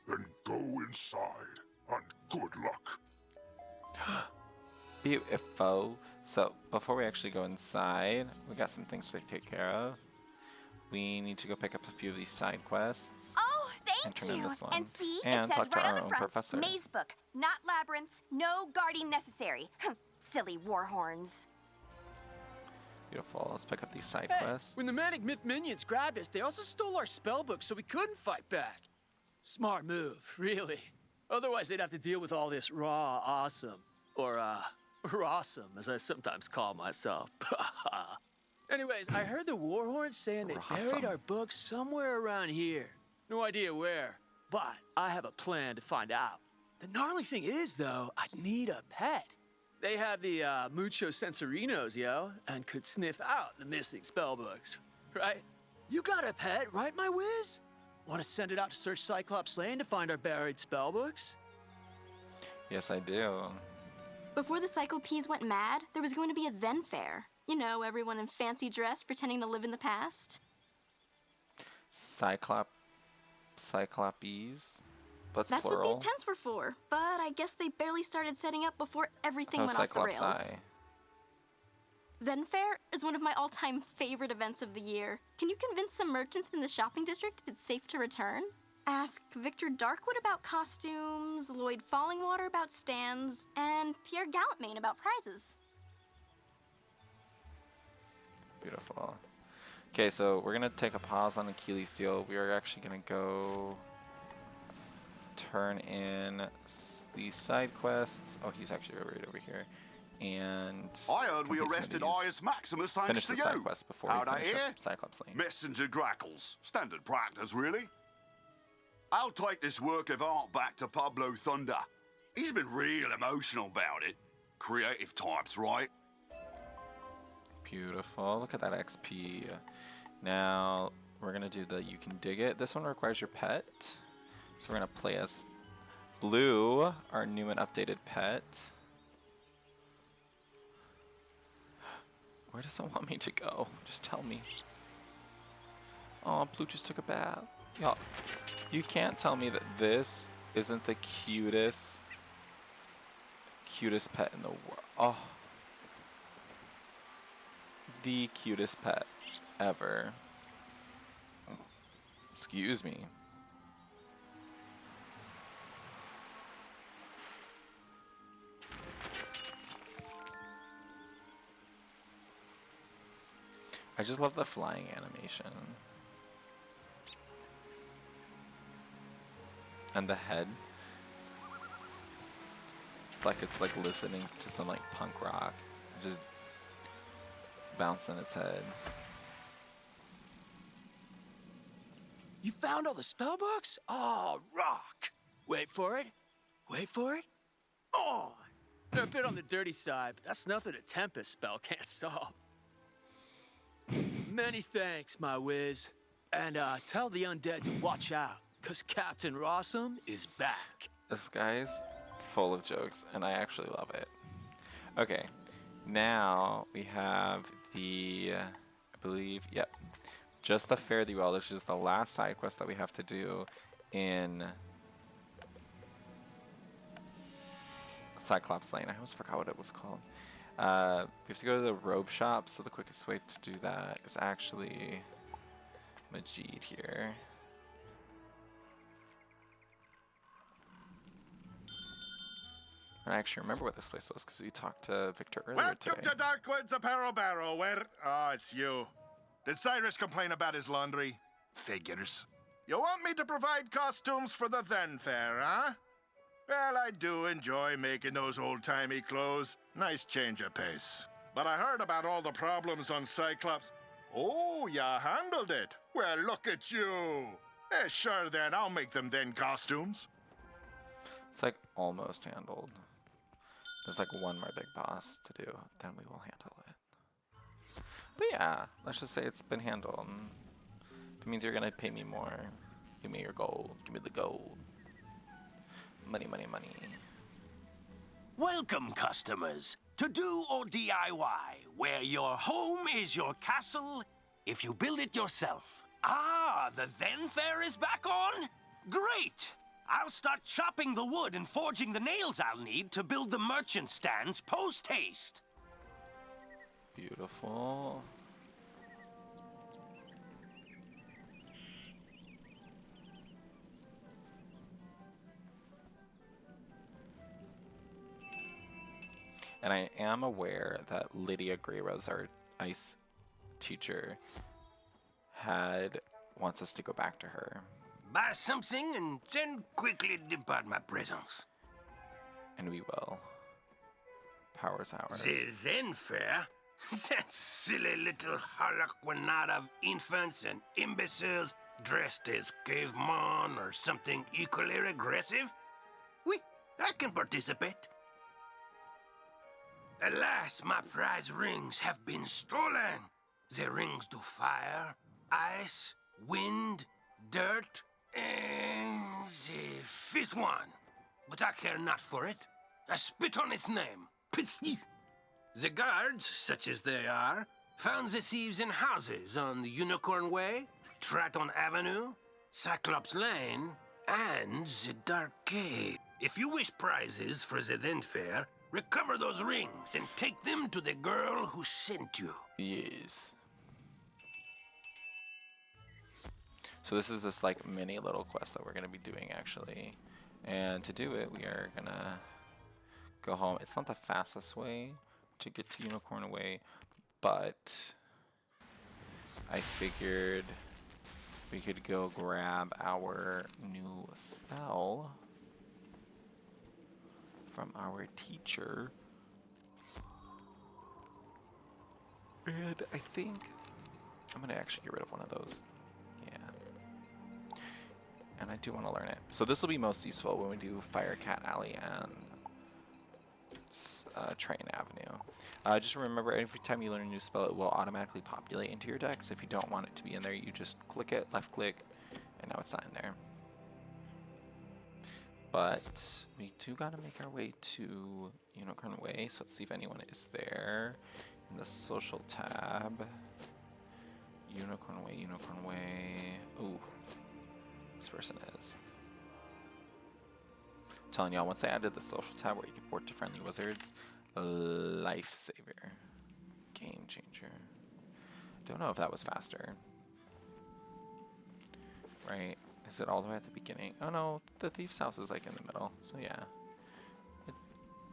Then go inside, and good luck. Beautiful. So, before we actually go inside, we got some things to take care of. We need to go pick up a few of these side quests. Oh, thank and turn you. in this one. And see, and it says talk to right our on the own front, professor. maze book, not labyrinths, no guarding necessary. Silly warhorns. Beautiful. Let's pick up these side Hey, quests. when the Manic Myth minions grabbed us, they also stole our spellbook so we couldn't fight back. Smart move, really. Otherwise, they'd have to deal with all this raw awesome. Or, rawsome, as I sometimes call myself. Anyways, I heard the Warhorns saying they buried our books somewhere around here. No idea where, but I have a plan to find out. The gnarly thing is, though, I need a pet. They have the Mucho Sensorinos, yo, and could sniff out the missing spellbooks, right? You got a pet, right, my whiz? Want to send it out to search Cyclops Lane to find our buried spellbooks? Yes, I do. Before the Cyclopes went mad, there was going to be a then fair. You know, everyone in fancy dress pretending to live in the past. Cyclopes? But That's plural. what these tents were for. But I guess they barely started setting up before everything Oh, went off the Cyclops rails. Eye. Then Fair is one of my all-time favorite events of the year. Can you convince some merchants in the shopping district it's safe to return? Ask Victor Darkwood about costumes, Lloyd Fallingwater about stands, and Pierre Gallantmain about prizes. Beautiful. Okay, so we're gonna take a pause on Akilles' deal. We are actually gonna go turn in these side quests. Oh, he's actually right over here. And I heard we complete some of arrested these. Ius Maximus thanks Finish to the you. side quest before How'd we I finish hear? up Cyclops Lane. Messenger grackles. Standard practice, really. I'll take this work of art back to Pablo Thunder. He's been real emotional about it. Creative types, right? Beautiful. Look at that XP. Now we're gonna do the you can dig it. This one requires your pet. So we're gonna play as Blue, our new and updated pet. Where does it want me to go? Just tell me. Oh, Blue just took a bath. Y'all, you can't tell me that this isn't the cutest pet in the world. Oh. The cutest pet ever. Excuse me. I just love the flying animation. And the head. It's like listening to some like punk rock. Just bouncing its head. You found all the spell books? Oh, rock! Wait for it. Wait for it. Oh! They're a bit on the dirty side, but that's nothing a Tempest spell can't solve. Many thanks, my whiz. And tell the undead to watch out, because Captain Rossum is back. This guy's full of jokes, and I actually love it. Okay, now we have the, I believe, yep, just the Fare Thee Well, which is the last side quest that we have to do in Cyclops Lane. I almost forgot what it was called. We have to go to the robe shop, so the quickest way to do that is actually Majid here. I actually remember what this place was because we talked to Victor earlier Welcome today. to Darkwood's Apparel Barrel, where... Oh, it's you. Did Cyrus complain about his laundry? Figures. You want me to provide costumes for the then fair, huh? Well, I do enjoy making those old-timey clothes. Nice change of pace. But I heard about all the problems on Cyclops. Oh, you handled it. Well, look at you. Sure then, I'll make them then costumes. It's like almost handled. There's like one more big boss to do, then we will handle it. But yeah, let's just say it's been handled. It means you're gonna pay me more. Give me your gold. Give me the gold. Money, money, money. Welcome, customers, to Do or DIY, where your home is your castle if you build it yourself. Ah, the Then Fair is back on? Great! I'll start chopping the wood and forging the nails I'll need to build the merchant stands post-haste. Beautiful. And I am aware that Lydia Greyrose, our ice teacher, wants us to go back to her. Buy something and then quickly depart my presence. And we will. Power's ours. The Then Fair? That silly little harlequinade of infants and imbeciles dressed as cavemen or something equally regressive? Oui, I can participate. Alas, my prize rings have been stolen. The rings do fire, ice, wind, dirt, and the fifth one. But I care not for it. I spit on its name. The guards, such as they are, found the thieves in houses on Unicorn Way, Triton Avenue, Cyclops Lane, and the Dark Cave. If you wish prizes for the then fair, recover those rings and take them to the girl who sent you. Yes. So this is this like mini little quest that we're gonna be doing actually, and to do it we are gonna go home. It's not the fastest way to get to Unicorn Way, but I figured we could go grab our new spell from our teacher. And I think I'm gonna actually get rid of one of those. Yeah. And I do want to learn it. So this will be most useful when we do Firecat Alley and Triton Avenue. Just remember, every time you learn a new spell, it will automatically populate into your deck. So if you don't want it to be in there, you just click it, left click, and now it's not in there. But we do gotta make our way to Unicorn Way, so let's see if anyone is there. In the social tab. Unicorn Way, Unicorn Way. Ooh, this person is. I'm telling y'all, once I added the social tab where you can port to friendly wizards, lifesaver. Game changer. Don't know if that was faster. Right? Is it all the way at the beginning? Oh no, the thief's house is like in the middle. So yeah, it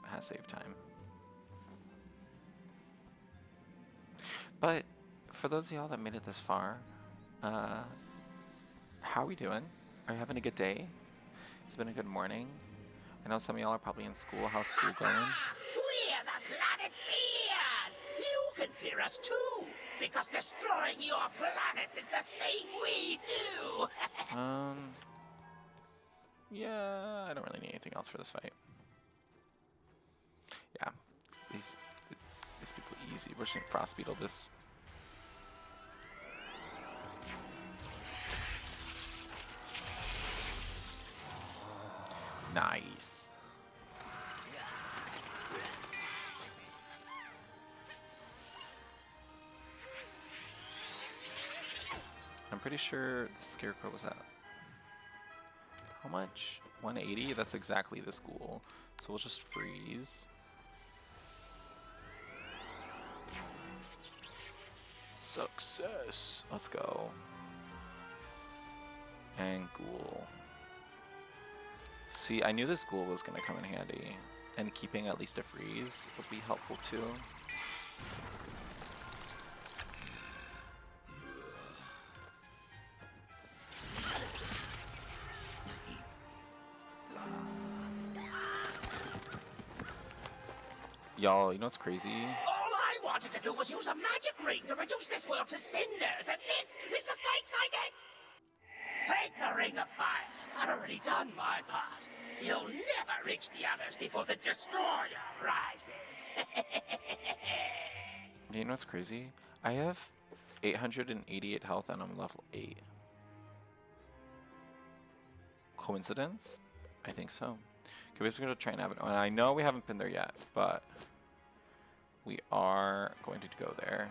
has saved time. But for those of y'all that made it this far, how are we doing? Are you having a good day? It's been a good morning. I know some of y'all are probably in school. How's school going? We're the planet fears! You can fear us too! Because destroying your planet is the thing we do! Yeah, I don't really need anything else for this fight. Yeah, these people easy. We're just gonna frost beetle this. Nice. I'm pretty sure the Scarecrow was at how much? 180? That's exactly the school. So we'll just freeze. Success. Let's go. And ghoul. See, I knew this ghoul was going to come in handy. And keeping at least a freeze would be helpful too. Y'all, you know what's crazy? All I wanted to do was use a magic ring to reduce this world to cinders, and this is the thanks I get! Take the Ring of Fire. I've already done my part. You'll never reach the others before the Destroyer rises. You know what's crazy? I have 888 health and I'm level 8. Coincidence? I think so. Okay, we have to go to Train Avenue. And I know we haven't been there yet, but we are going to go there.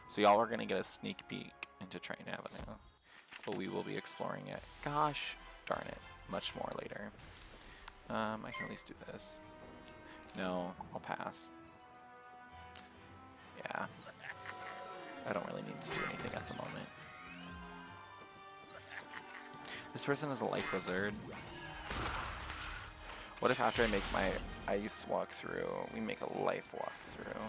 So y'all are going to get a sneak peek into Train Avenue. But we will be exploring it. Gosh darn it. Much more later. I can at least do this. No, I'll pass. Yeah. I don't really need to do anything at the moment. This person is a life wizard. What if after I make my ice walkthrough, we make a life walkthrough?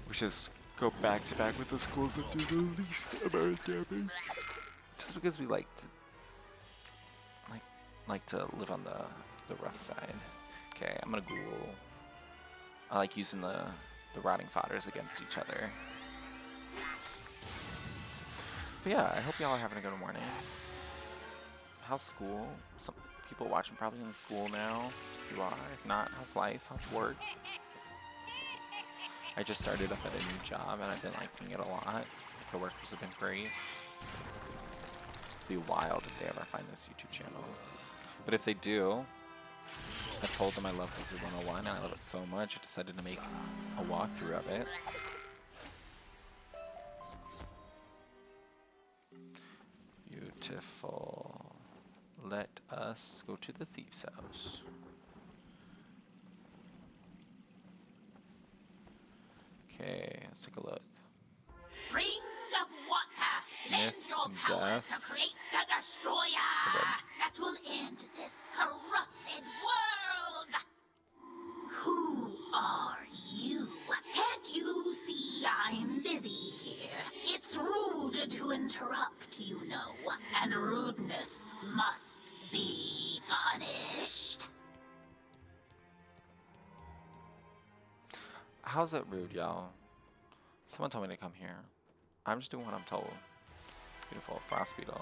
We just go back to back with the schools that do the least amount of damage. Just because we like to live on the rough side. Okay, I'm gonna ghoul. I like using the rotting fodders against each other. But yeah, I hope y'all are having a good morning. How's school? Some people watching probably in school now. If you are, if not, how's life? How's work? I just started up at a new job and I've been liking it a lot. My coworkers have been great. It'd be wild if they ever find this YouTube channel. But if they do, I told them I love Wizard101 and I love it so much, I decided to make a walkthrough of it. Beautiful. Let us go to the thief's house. Okay, let's take a look. Ring of water. Lend Myth your and power death. to create the destroyer that will end this corrupted world. Who are you? Can't you see I'm busy here? It's rude to interrupt, you know, and rudeness must be punished. How's it rude, y'all? Someone told me to come here. I'm just doing what I'm told. Beautiful frost beetle.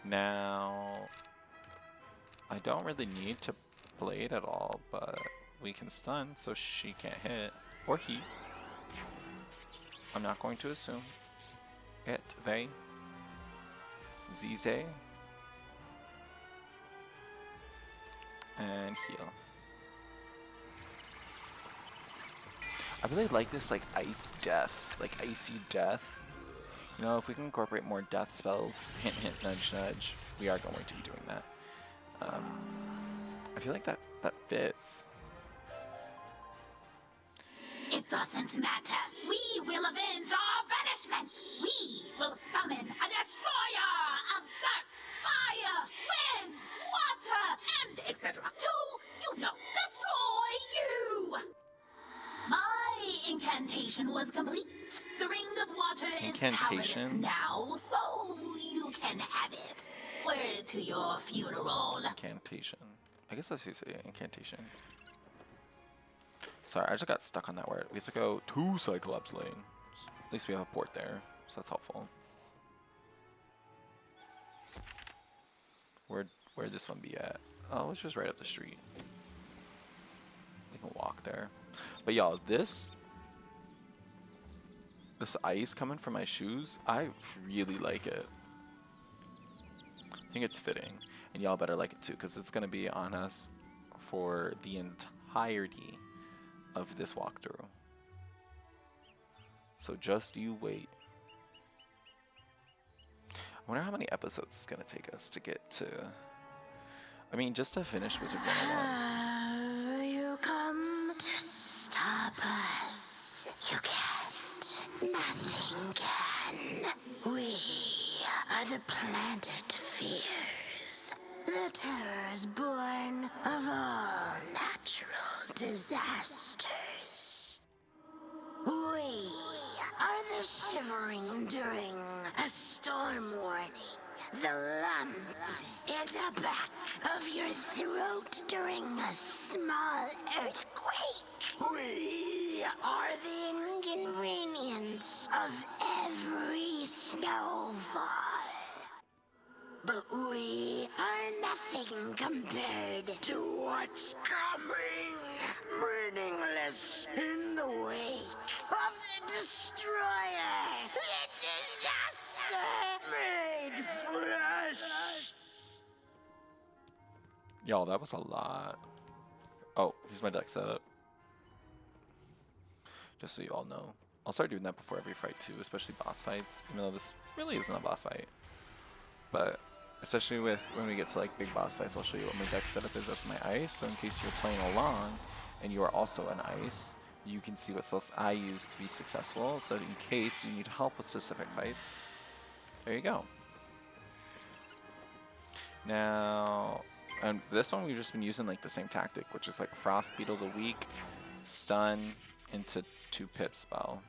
Now, I don't really need to blade at all, but we can stun so she can't hit. Or he. I'm not going to assume. It, they. Zize. And heal. I really like this like ice death, like icy death. You know, if we can incorporate more death spells, hint hint, nudge nudge, we are going to be doing that. I feel like that fits. It doesn't matter. We will avenge our banishment. We will summon a destroyer of dirt, fire, wind, water, and etc. to, destroy you. My incantation was complete. The ring of water is powerless now, so you can have it. Word to your funeral. Incantation. I guess that's what you say, incantation. Sorry, I just got stuck on that word. We have to go to Cyclops Lane. At least we have a port there, so that's helpful. Where'd this one be at? Oh, it's just right up the street. We can walk there. But y'all, this ice coming from my shoes, I really like it. I think it's fitting. And y'all better like it too, because it's going to be on us for the entirety of this walkthrough. So just you wait. I wonder how many episodes it's going to take us to get to... I mean, just to finish Wizard101. You come to stop us. You can't. Nothing can. We are the planet fears. The terrors born of all natural disasters. We are the shivering during a storm warning. The lump in the back of your throat during a small earthquake. We are the inconvenience of every snowfall. But we are nothing compared to what's coming. Meaningless in the wake of the destroyer. The disaster made flesh. Y'all, that was a lot. Oh, here's my deck setup. Just so you all know. I'll start doing that before every fight too, especially boss fights. Even though this really isn't a boss fight. But especially with when we get to like big boss fights, I'll show you what my deck setup is as my ice. So in case you're playing along and you are also an ice, you can see what spells I use to be successful. So in case you need help with specific fights, there you go. Now, and this one we've just been using like the same tactic, which is like Frost Beetle the weak, stun into 2 pip spell.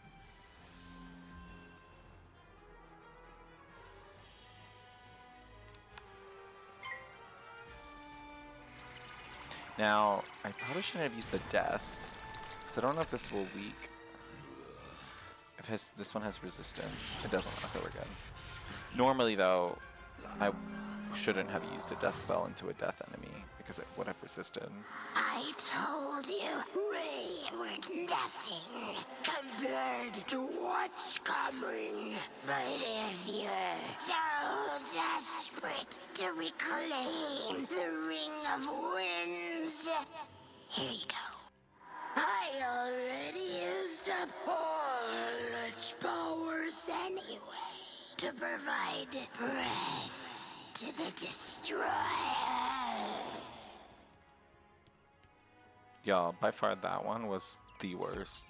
Now, I probably shouldn't have used the death, because I don't know if this will weak. If this one has resistance, it doesn't. Okay, we're good. Normally, though, I shouldn't have used a death spell into a death enemy because it would have resisted. I told you, we were nothing compared to what's coming. But if you're so desperate to reclaim the Ring of Winds, here you go. I already used up all its powers anyway to provide breath to the Destroyer. Y'all, by far that one was the worst.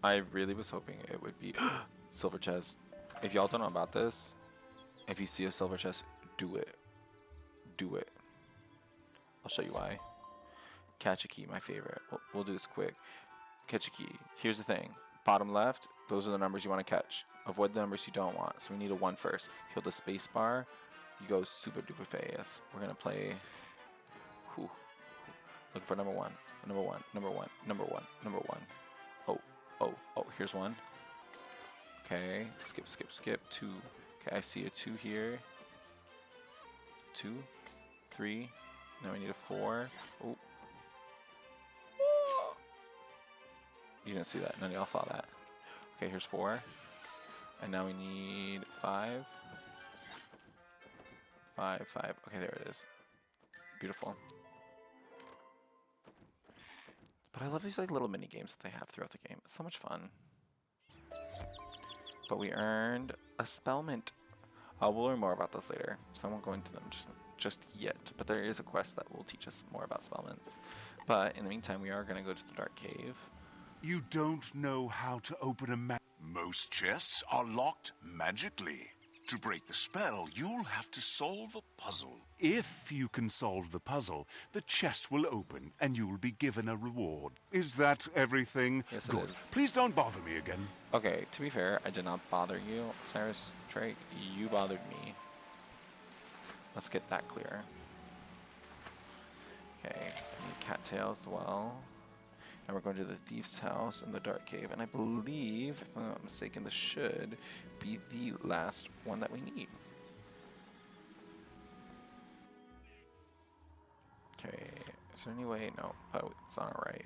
I really was hoping it would be silver chest. If y'all don't know about this, if you see a silver chest, do it. Do it. I'll show you why. Catch a key, my favorite. We'll do this quick. Catch a key. Here's the thing. Bottom left, those are the numbers you want to catch. Avoid the numbers you don't want. So we need a 1 first. If you hold the space bar, you go super duper fast. We're going to play... Looking for number 1. Number 1. Number 1. Number 1. Number 1. Oh, here's 1. Okay. Skip, skip, skip. 2. Okay, I see a 2 here. 2. 3. Now we need a 4. Oh. You didn't see that. None of y'all saw that. Okay, here's 4. And now we need 5. 5, 5. Okay, there it is. Beautiful. But I love these like little mini games that they have throughout the game. It's so much fun. But we earned a spellment. We'll learn more about those later, so I won't go into them just yet. But there is a quest that will teach us more about spellments. But in the meantime, we are going to go to the Dark Cave. You don't know how to open a Most chests are locked magically. To break the spell, you'll have to solve a puzzle. If you can solve the puzzle, the chest will open and you'll be given a reward. Is that everything? Yes, Good. it is. Please don't bother me again. Okay, to be fair, I did not bother you. Cyrus Drake, you bothered me. Let's get that clear. Okay, I need cattail as well. And we're going to the thief's house in the Dark Cave. And I believe, if I'm not mistaken, this should be the last one that we need. Okay, is there any way? No, oh, it's on our right.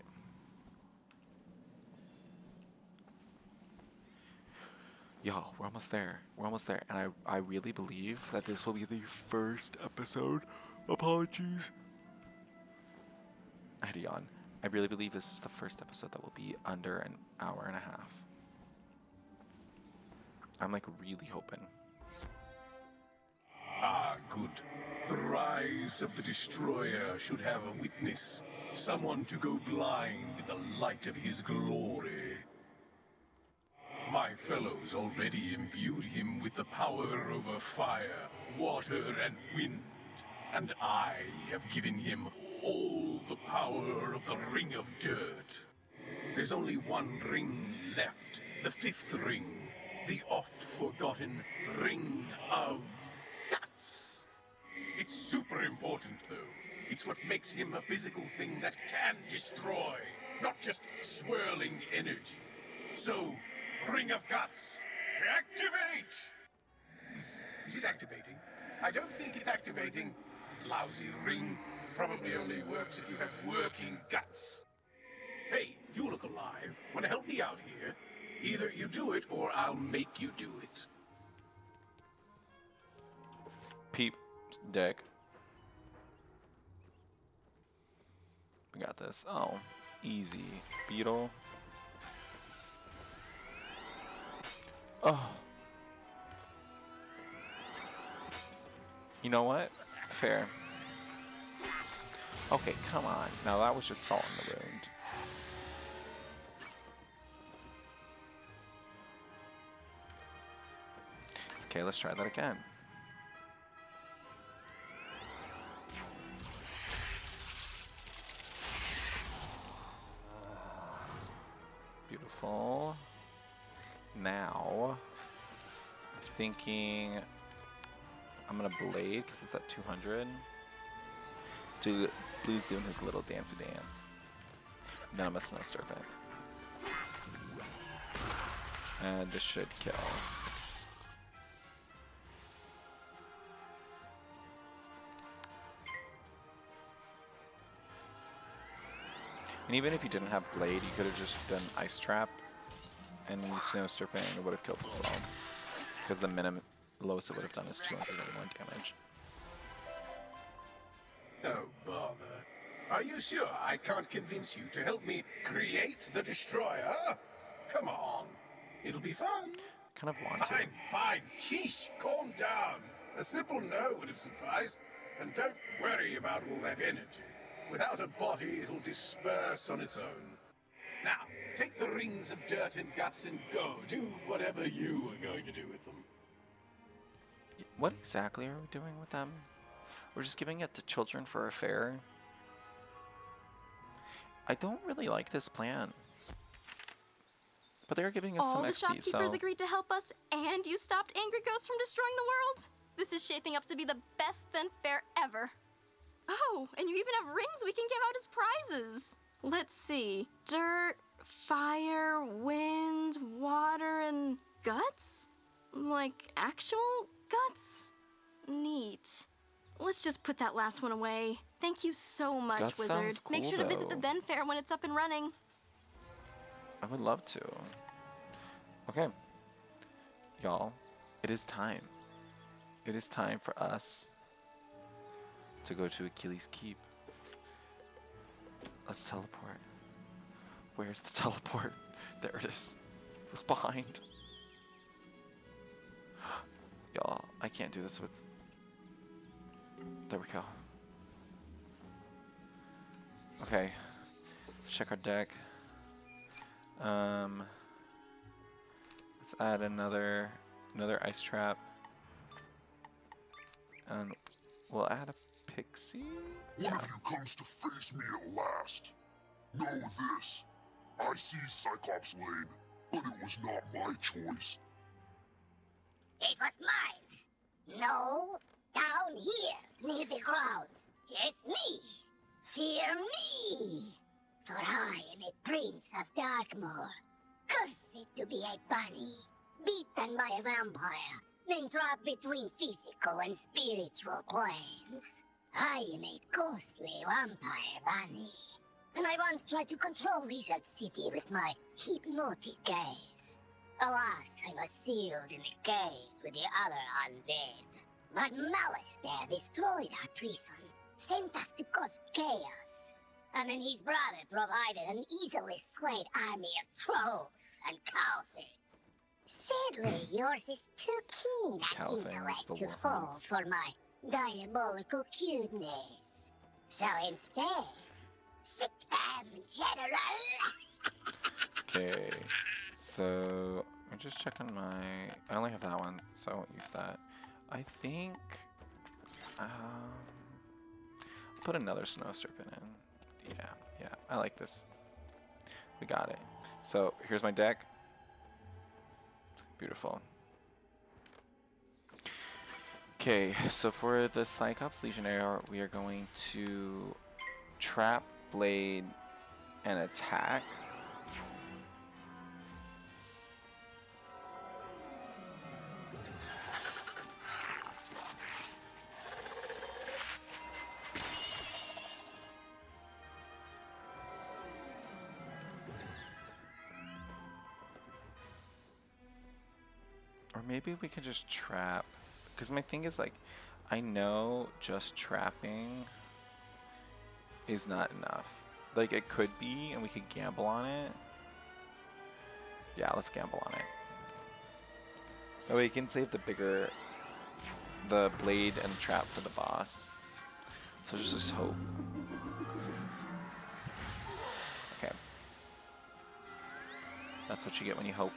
Y'all, we're almost there. We're almost there. And I really believe that this will be the first episode. Apologies. I had to yawn. I really believe this is the first episode that will be under an hour and a half. I'm like really hoping. Ah, good. The rise of the Destroyer should have a witness. Someone to go blind in the light of his glory. My fellows already imbued him with the power over fire, water, and wind. And I have given him all the power of the Ring of Dirt. There's only one ring left, the 5th ring, the oft-forgotten Ring of Guts. It's super important, though. It's what makes him a physical thing that can destroy, not just swirling energy. So, Ring of Guts, activate! Is it activating? I don't think it's activating. Lousy ring. Probably only works if you have working guts. Hey, you look alive. Want to help me out here? Either you do it, or I'll make you do it. Peep deck. We got this. Oh, easy. Beetle. Oh. You know what? Fair. Okay, come on. Now that was just salt in the wound. Okay, let's try that again. Beautiful. Now, I'm thinking I'm gonna blade because it's at 200. Dude, Blue's doing his little dancey dance. Then I'm a snow serpent. And this should kill. And even if you didn't have Blade, you could have just done Ice Trap and used Snow Serpent and it would have killed as well. Because the minimum lowest it would have done is 201 damage. Oh, bother. Are you sure I can't convince you to help me create the Destroyer? Come on. It'll be fun. Kind of want to. Fine. Sheesh, calm down. A simple no would have sufficed. And don't worry about all that energy. Without a body, it'll disperse on its own. Now, take the rings of dirt and guts and go. Do whatever you were going to do with them. What exactly are we doing with them? We're just giving it to children for a fair. I don't really like this plan. But they're giving us some All the XP, shopkeepers so... agreed to help us, and you stopped Angry Ghost from destroying the world? This is shaping up to be the best then fair ever. Oh, and you even have rings we can give out as prizes. Let's see. Dirt, fire, wind, water, and guts? Like actual guts? Neat. Let's just put that last one away. Thank you so much, Guts Wizard. sounds Make cool, sure to visit the though. then fair when it's up and running. I would love to. Okay. Y'all, it is time. It is time for us to go to Akilles' Keep. Let's teleport. Where's the teleport? There it is. It was behind. Y'all, I can't do this with... There we go. Okay. Let's check our deck. Let's add another ice trap. And we'll add a pixie? One of you comes to face me at last. Know this. I see Cyclops Lane, but it was not my choice. It was mine. No, down here, near the ground. Yes, me. Fear me. For I am a prince of Darkmoor. Cursed to be a bunny. Beaten by a vampire. Then trapped between physical and spiritual planes. I am a ghostly vampire bunny. And I once tried to control Wizard City with my hypnotic gaze. Alas, I was sealed in a cage with the other undead. But Malice there destroyed our prison, sent us to cause chaos. And then his brother provided an easily swayed army of trolls and cowards. Sadly, yours is too keen an intellect to fall for my diabolical cuteness. So instead, sit them, General! Okay. So, I'm just checking my... I only have that one, so I won't use that. I think... put another Snow Serpent in. Yeah, I like this. We got it. So, here's my deck. Beautiful. Okay, so for the Cyclops Legionnaire, we are going to trap, blade, and attack. Or maybe we can just trap. Because my thing is, like, I know just trapping is not enough. Like, it could be, and we could gamble on it. Yeah, let's gamble on it. That way you can save the blade and trap for the boss. So just hope. Okay. That's what you get when you hope.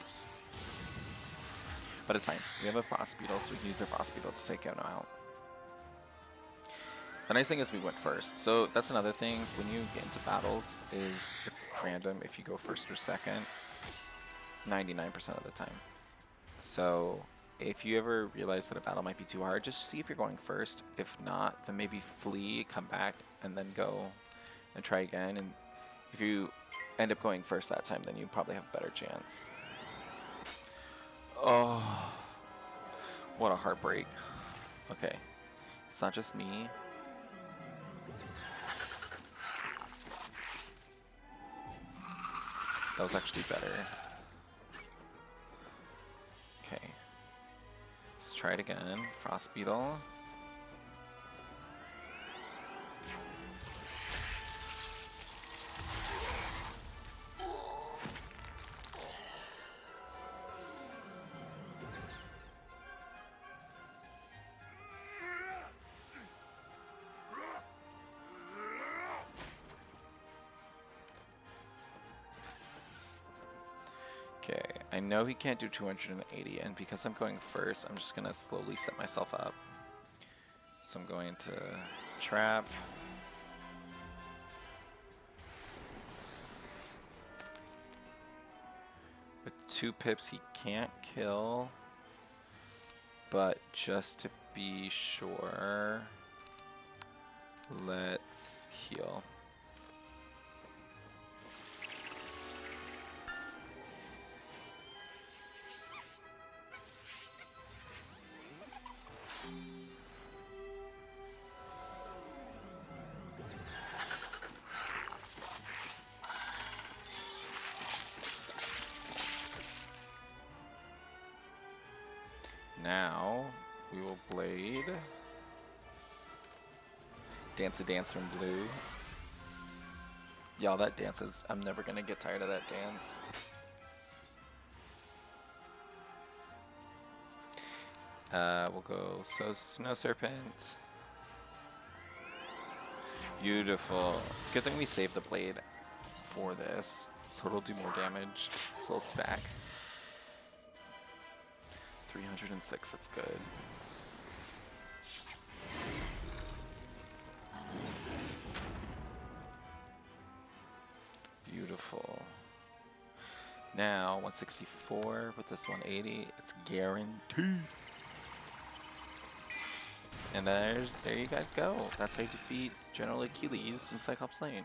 But it's fine. We have a Frost Beetle, so we can use the Frost Beetle to take him out. The nice thing is we went first. So that's another thing when you get into battles is it's random if you go first or second 99% of the time. So if you ever realize that a battle might be too hard, just see if you're going first. If not, then maybe flee, come back, and then go and try again. And if you end up going first that time, then you probably have a better chance. Oh, what a heartbreak. Okay, it's not just me. That was actually better. Okay. Let's try it again. Frost Beetle. Okay, I know he can't do 280, and because I'm going first, I'm just gonna slowly set myself up. So I'm going to trap. With 2 pips, he can't kill. But just to be sure, let's heal. Now, we will blade. Dance a Dance from Blue. Y'all, that dance is... I'm never gonna get tired of that dance. We'll go Snow Serpent. Beautiful. Good thing we saved the blade for this, so it'll do more damage. This little stack. 306, that's good. Beautiful. Now, 164 with this 180, it's guaranteed. And there you guys go. That's how you defeat General Akilles in Cyclops Lane.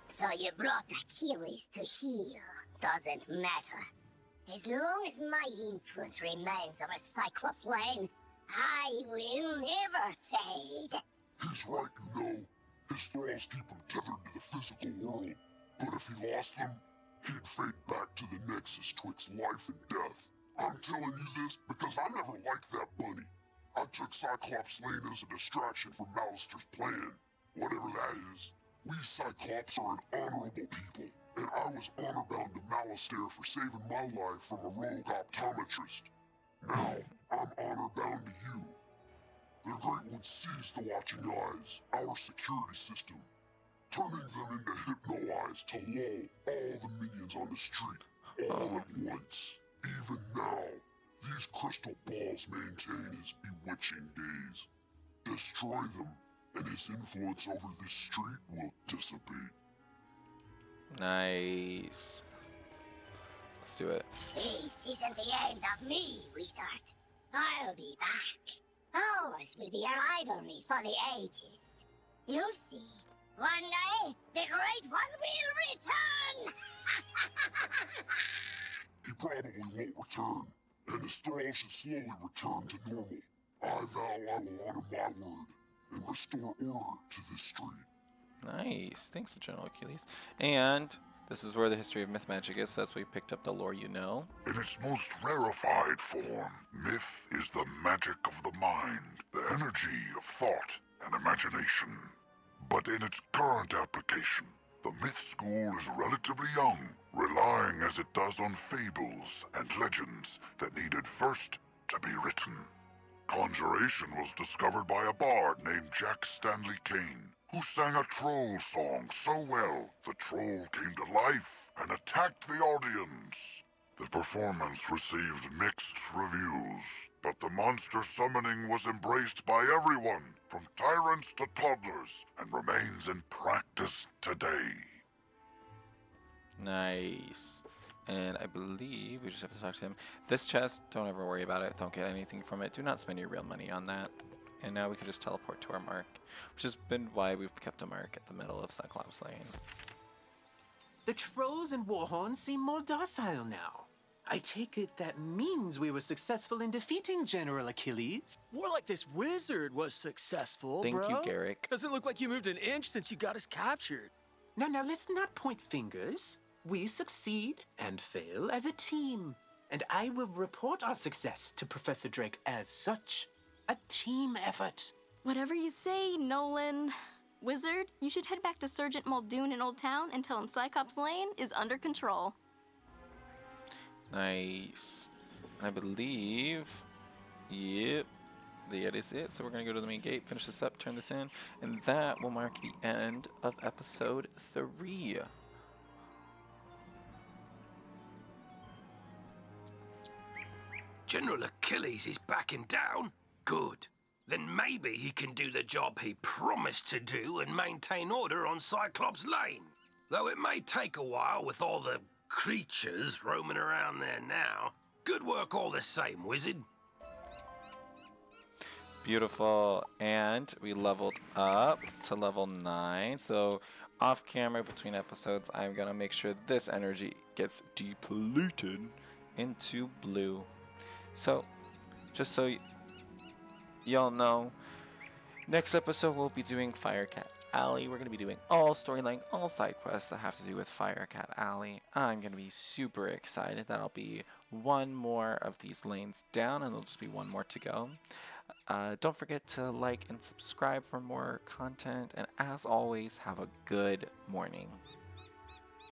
So you brought Akilles to heal. Doesn't matter. As long as my influence remains over Cyclops Lane, I will never fade. He's right, you know. His thralls keep him tethered to the physical world. But if he lost them, he'd fade back to the nexus twixt life and death. I'm telling you this because I never liked that bunny. I took Cyclops Lane as a distraction from Malister's plan. Whatever that is. We Cyclops are an honorable people, and I was honor-bound to Malister for saving my life from a rogue optometrist. Now, I'm honor-bound to you. The Great One sees the watching eyes, our security system, turning them into hypno-eyes to lull all the minions on the street, all at once. Even now, these crystal balls maintain his bewitching gaze. Destroy them, and his influence over this street will dissipate. Nice. Let's do it. This isn't the end of me, Wizard. I'll be back. Ours will be a rivalry for the ages. You'll see. One day, the Great One will return! He probably won't return, and his thrall should slowly return to normal. I vow I will honor my word and restore order to this street. Nice. Thanks, General Akilles. And this is where the history of myth magic is. So that's where we picked up the lore you know. In its most rarefied form, myth is the magic of the mind, the energy of thought and imagination. But in its current application, the myth school is relatively young, relying as it does on fables and legends that needed first to be written. Conjuration was discovered by a bard named Jack Stanley Kane, who sang a troll song so well, the troll came to life and attacked the audience. The performance received mixed reviews, but the monster summoning was embraced by everyone, from tyrants to toddlers, and remains in practice today. Nice. And I believe we just have to talk to him. This chest, don't ever worry about it. Don't get anything from it. Do not spend your real money on that. And now we can just teleport to our mark, which has been why we've kept a mark at the middle of Cyclops Lane. The trolls and warhorns seem more docile now. I take it that means we were successful in defeating General Akilles. More like this wizard was successful, Thank bro. you, Garrick. Doesn't look like you moved an inch since you got us captured. Now, let's not point fingers. We succeed and fail as a team. And I will report our success to Professor Drake as such. A team effort. Whatever you say, Nolan. Wizard, you should head back to Sergeant Muldoon in Old Town and tell him Cyclops Lane is under control. Nice. I believe, yep, that is it. So we're going to go to the main gate, finish this up, turn this in, and that will mark the end of episode 3. General Achilles is backing down? Good. Then maybe he can do the job he promised to do and maintain order on Cyclops Lane. Though it may take a while with all the creatures roaming around there now. Good work all the same, Wizard. Beautiful. And we leveled up to level 9. So off camera between episodes, I'm going to make sure this energy gets depleted into blue. So, just so y'all know, next episode we'll be doing Firecat Alley. We're going to be doing all storyline, all side quests that have to do with Firecat Alley. I'm going to be super excited. That'll be one more of these lanes down, and there'll just be one more to go. Don't forget to like and subscribe for more content, and as always, have a good morning.